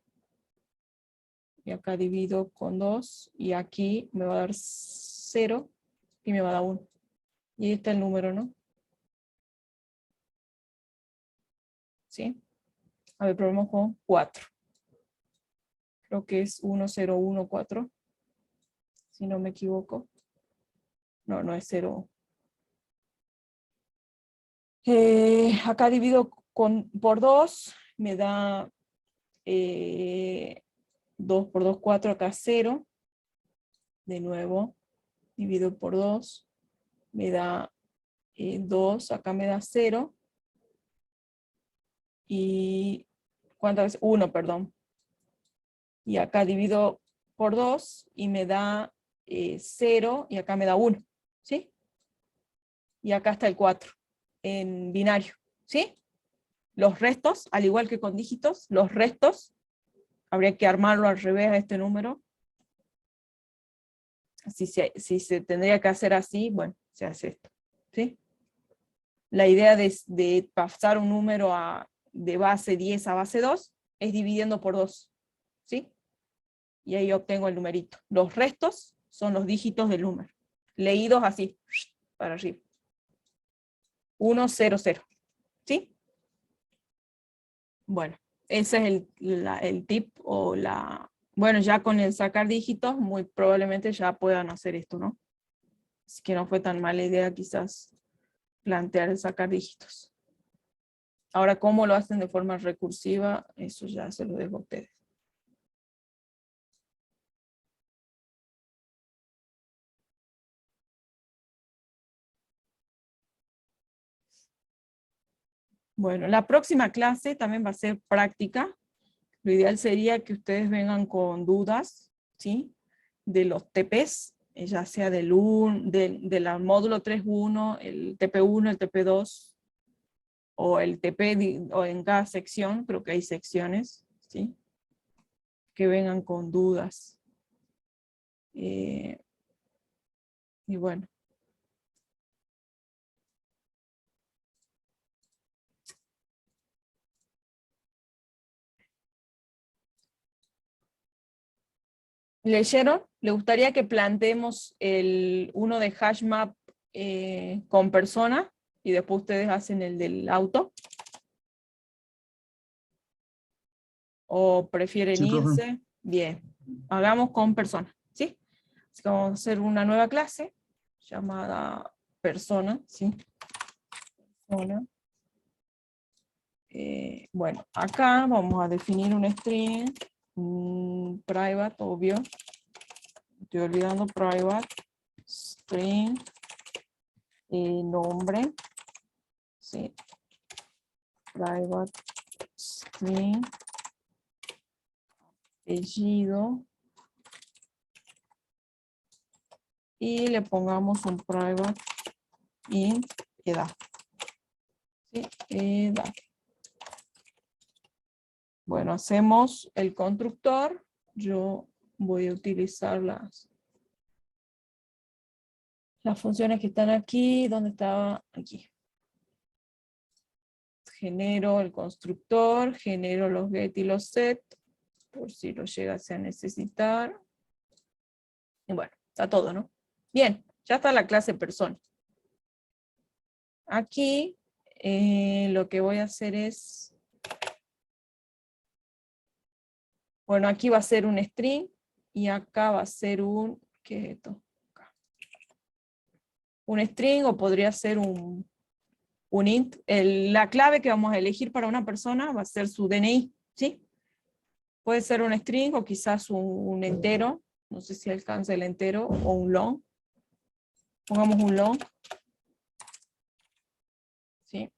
Y acá divido con 2, y aquí me va a dar 0, y me va a dar 1. Y ahí está el número, ¿no? ¿Sí? A ver, probemos con 4. Creo que es 1014, si no me equivoco. No, no es 0. Acá divido por 2, me da 2 por 2, 4, acá 0. De nuevo, divido por 2, me da 2, acá me da 0. Y ¿cuántas veces? 1, perdón. Y acá divido por 2 y me da 0 y acá me da 1, ¿sí? Y acá está el 4 en binario, ¿sí? Los restos, al igual que con dígitos, los restos, habría que armarlo al revés a este número. Si se tendría que hacer así, bueno, se hace esto, ¿sí? La idea de pasar un número de base 10 a base 2 es dividiendo por 2, ¿sí? Y ahí obtengo el numerito. Los restos son los dígitos del número. leídos así, para arriba. 1, 0, 0. ¿Sí? Bueno, ese es el tip o la... Bueno, ya con el sacar dígitos, muy probablemente ya puedan hacer esto, ¿no? Así que no fue tan mala idea quizás plantear el sacar dígitos. Ahora, ¿cómo lo hacen de forma recursiva? Eso ya se lo dejo a ustedes. Bueno, la próxima clase también va a ser práctica. Lo ideal sería que ustedes vengan con dudas, ¿sí? De los TPs, ya sea del módulo 3.1, el TP1, el TP2, o el TP, o en cada sección, creo que hay secciones, ¿sí? Que vengan con dudas. Y bueno. ¿Leyeron? ¿Le gustaría que planteemos uno de HashMap con persona? Y después ustedes hacen el del auto. ¿O prefieren Sí, profe. irse? Bien, hagamos con persona, ¿sí? Así que vamos a hacer una nueva clase llamada persona, ¿sí? Persona. Bueno, acá vamos a definir un string, private, obvio. Estoy olvidando private, string, nombre, ¿sí? Private, string, apellido, y le pongamos un private int edad. ¿Sí? Edad. Bueno, hacemos el constructor. Yo voy a utilizar las funciones que están aquí. ¿Dónde estaba? Aquí. Genero el constructor, genero los get y los set, por si lo llegase a necesitar. Y bueno, está todo, ¿no? Bien, ya está la clase persona. Aquí lo que voy a hacer es... Bueno, aquí va a ser un string y acá va a ser un... ¿Qué es esto? Acá. Un string, o podría ser un int. La clave que vamos a elegir para una persona va a ser su DNI, ¿sí? Puede ser un string o quizás un entero. No sé si alcanza el entero, o un long. Pongamos un long. ¿Sí?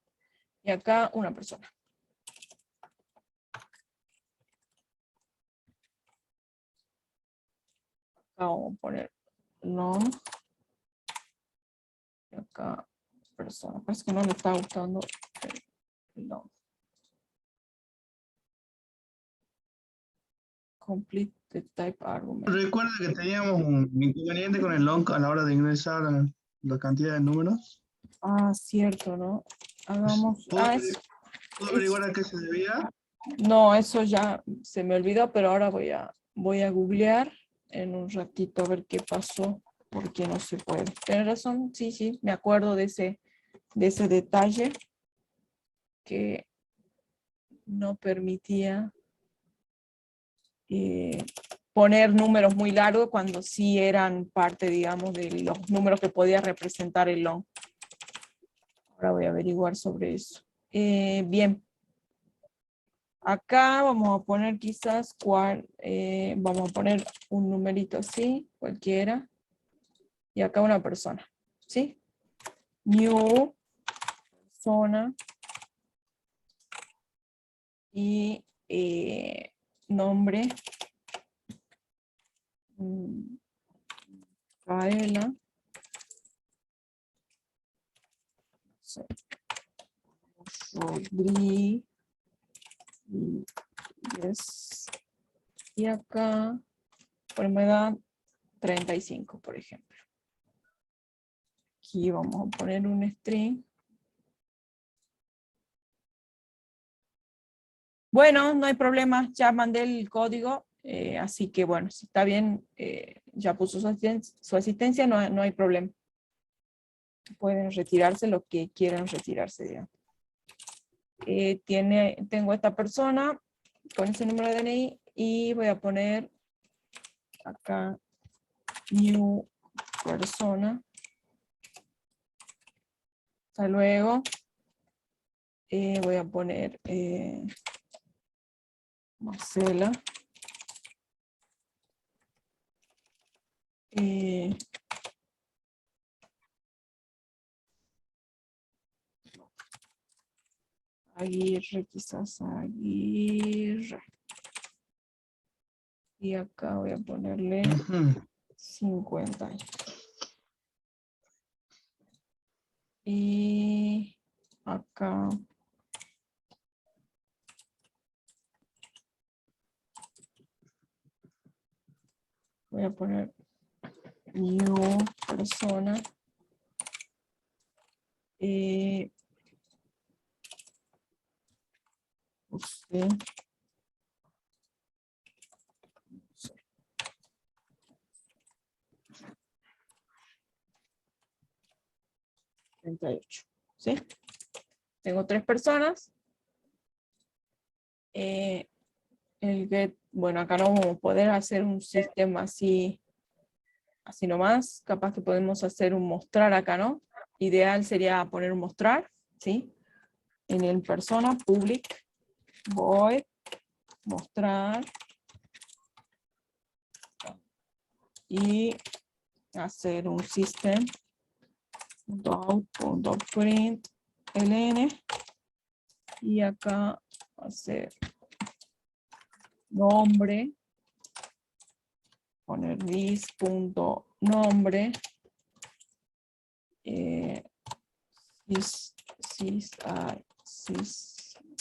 Y acá una persona. Acá vamos a poner long. Y acá persona. Parece que no le está gustando el long. Complete the type argument. Recuerda que teníamos un inconveniente con el long a la hora de ingresar la cantidad de números. Ah, cierto, ¿no? Hagamos... ¿Puedo, Es, ¿puedo averiguar a qué se debía? no, eso ya se me olvidó, pero ahora voy a googlear en un ratito a ver qué pasó, porque no se puede. Tienes razón, sí, me acuerdo de ese detalle que no permitía poner números muy largos cuando sí eran parte, digamos, de los números que podía representar el long. Ahora voy a averiguar sobre eso. Bien. Acá vamos a poner quizás, vamos a poner un numerito así, cualquiera. Y acá una persona, ¿sí? New, persona. Y nombre. Rafaela. Rodríguez. Y acá, por me da 35, por ejemplo. Aquí vamos a poner un string. Bueno, no hay problema, ya mandé el código. Así que bueno, si está bien, ya puso su asistencia, no hay problema. Pueden retirarse lo que quieran retirarse, digamos. Tengo esta persona con ese número de DNI y voy a poner acá new persona. Hasta luego. Voy a poner Marcela. Aguirre, quizás Aguirre. Y acá voy a ponerle 50 años. Y acá voy a poner new persona. Usted. 38, ¿sí? Tengo 3 personas. El get, bueno, acá no vamos a poder hacer un sistema así nomás. Capaz que podemos hacer un mostrar acá, ¿no? Ideal sería poner un mostrar, ¿sí? En el persona public void mostrar y hacer un system.out.println y acá hacer nombre, poner this.nombre,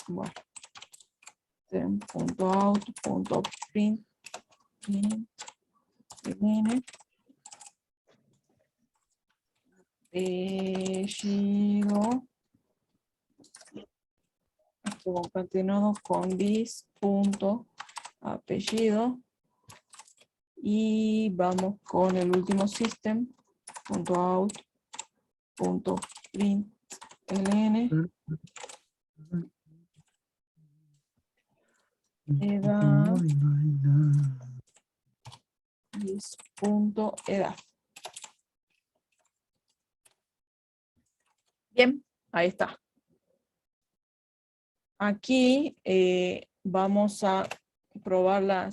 bueno, system.out.println apellido concatenado con this.apellido y vamos con el último system.out.println edad this.edad. Bien, ahí está. Aquí vamos a probar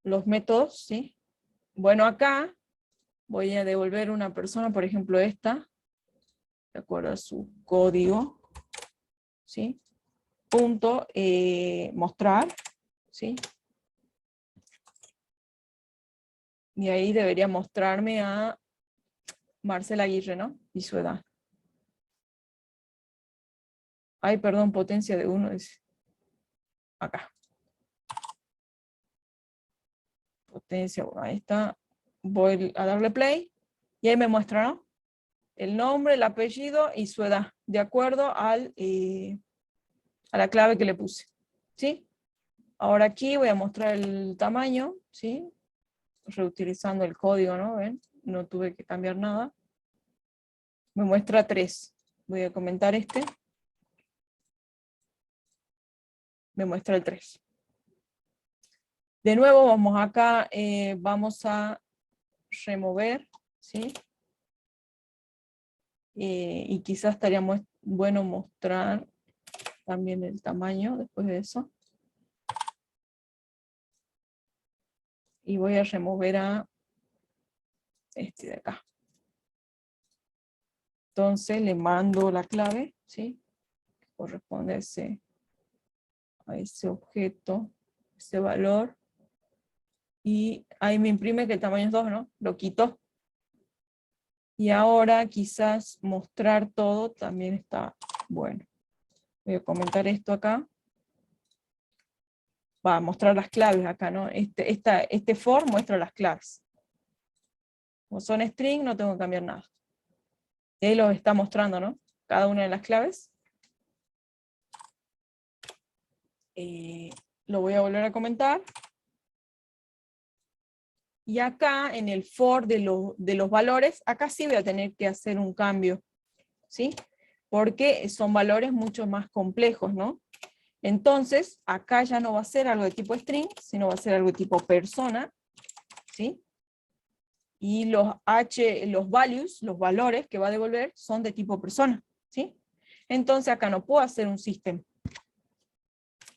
los métodos, ¿sí? Bueno, acá voy a devolver una persona, por ejemplo esta, de acuerdo a su código, ¿sí? Punto mostrar, ¿sí? Y ahí debería mostrarme a Marcela Aguirre, ¿no? Y su edad. Ay, perdón, potencia de 1 es acá. Potencia, bueno, ahí está. Voy a darle play y ahí me muestra, ¿no? El nombre, el apellido y su edad, de acuerdo a la clave que le puse, ¿sí? Ahora aquí voy a mostrar el tamaño, ¿sí? Reutilizando el código, ¿no? ¿Ven? No tuve que cambiar nada. Me muestra 3. Voy a comentar este. Me muestra el 3. De nuevo vamos acá, vamos a remover, ¿sí? Y quizás estaría bueno mostrar también el tamaño después de eso. Y voy a remover a este de acá. Entonces le mando la clave, ¿sí? Que corresponde a ese objeto, ese valor. Y ahí me imprime que el tamaño es 2, ¿no? Lo quito. Y ahora quizás mostrar todo también está bueno. Voy a comentar esto acá. Va a mostrar las claves acá, ¿no? Este for muestra las claves. Como son string, no tengo que cambiar nada. Y ahí lo está mostrando, ¿no? Cada una de las claves. lo voy a volver a comentar. Y acá en el for de los valores, acá sí voy a tener que hacer un cambio, ¿sí? Porque son valores mucho más complejos, ¿no? Entonces, acá ya no va a ser algo de tipo string, sino va a ser algo de tipo persona, ¿sí? Y los values, los valores que va a devolver, son de tipo persona, ¿sí? Entonces acá no puedo hacer un system.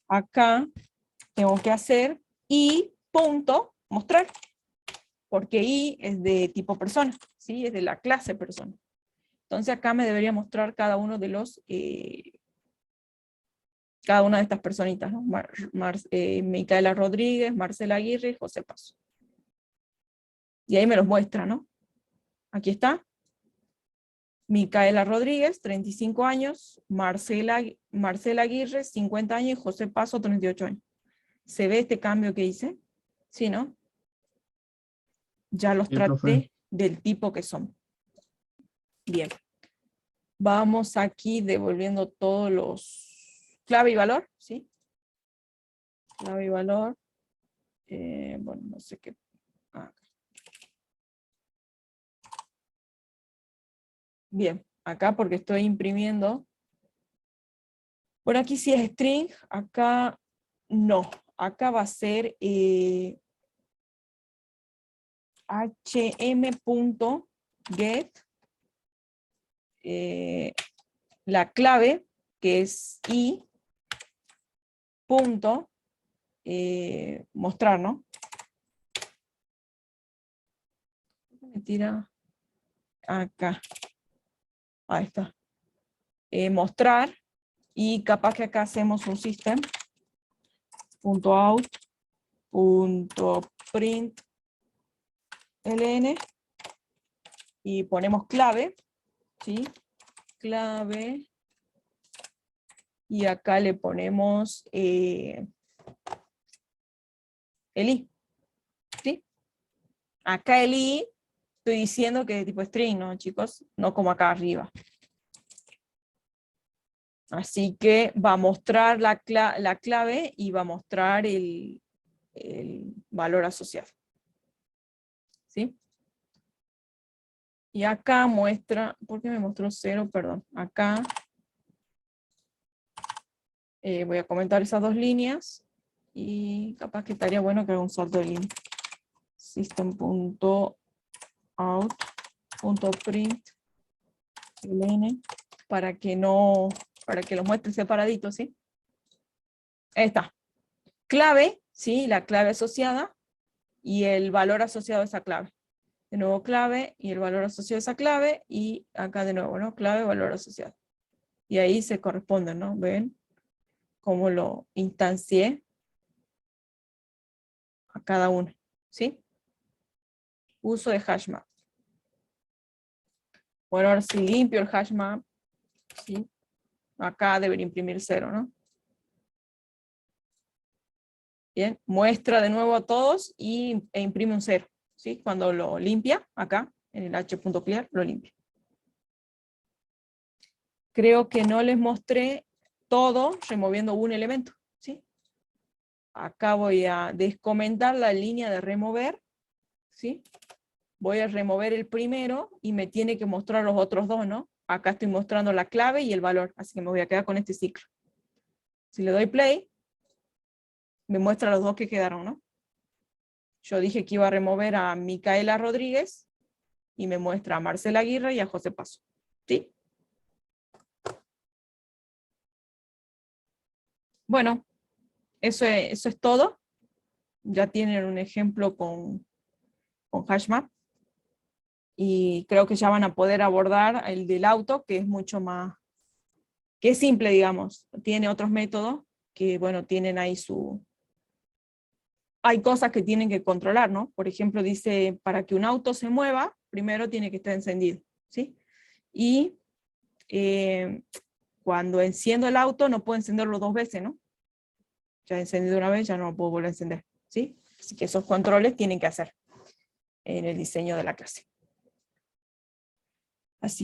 Acá tengo que hacer i.mostrar, porque i es de tipo persona, ¿sí? Es de la clase persona. Entonces acá me debería mostrar cada uno de los, cada una de estas personitas, ¿no? Micaela Rodríguez, Marcela Aguirre y José Paso. Y ahí me los muestra, ¿no? Aquí está. Micaela Rodríguez, 35 años, Marcela Aguirre, 50 años, y José Paso, 38 años. ¿Se ve este cambio que hice? ¿Sí, no? Ya los Sí, profe. traté del tipo que son. Bien. Vamos aquí devolviendo todos los clave y valor, ¿sí? Clave y valor. Bueno, no sé qué. Bien, acá porque estoy imprimiendo. Por aquí sí es string, acá no. Acá va a ser hm.get la clave, que es i, punto, mostrar, ¿no? Me tira acá. Ahí está. Mostrar, y capaz que acá hacemos un system, .out, .print, ln, y ponemos clave, ¿sí? Clave, y acá le ponemos el i, ¿sí? Acá el i, estoy diciendo que es de tipo string, ¿no, chicos? No como acá arriba. Así que va a mostrar la clave y va a mostrar el valor asociado. ¿Sí? Y acá muestra, ¿por qué me mostró 0? Perdón. Acá voy a comentar esas dos líneas y capaz que estaría bueno que haga un salto de línea. System.out.print ln para que lo muestre separadito, ¿sí? Ahí está. Clave, ¿sí? La clave asociada y el valor asociado a esa clave. De nuevo clave y el valor asociado a esa clave, y acá de nuevo, ¿no? Clave, valor asociado. Y ahí se corresponden, ¿no? ¿Ven cómo lo instancié a cada uno? ¿Sí? Uso de hash map. Bueno, ahora si limpio el hash map, ¿sí? Acá debería imprimir 0, ¿no? Bien, muestra de nuevo a todos e imprime un 0, ¿sí? Cuando lo limpia, acá, en el h.clear, lo limpia. Creo que no les mostré todo removiendo un elemento, ¿sí? Acá voy a descomentar la línea de remover, ¿sí? Voy a remover el primero y me tiene que mostrar los otros dos, ¿no? Acá estoy mostrando la clave y el valor, así que me voy a quedar con este ciclo. Si le doy play, me muestra los dos que quedaron, ¿no? Yo dije que iba a remover a Micaela Rodríguez y me muestra a Marcela Aguirre y a José Paso, ¿sí? Bueno, eso es todo. Ya tienen un ejemplo con HashMap. Y creo que ya van a poder abordar el del auto, que es mucho más, que es simple, digamos. Tiene otros métodos que, bueno, tienen ahí hay cosas que tienen que controlar, ¿no? Por ejemplo, dice, para que un auto se mueva, primero tiene que estar encendido, ¿sí? Y cuando enciendo el auto, no puedo encenderlo dos veces, ¿no? Ya he encendido una vez, ya no lo puedo volver a encender, ¿sí? Así que esos controles tienen que hacer en el diseño de la clase.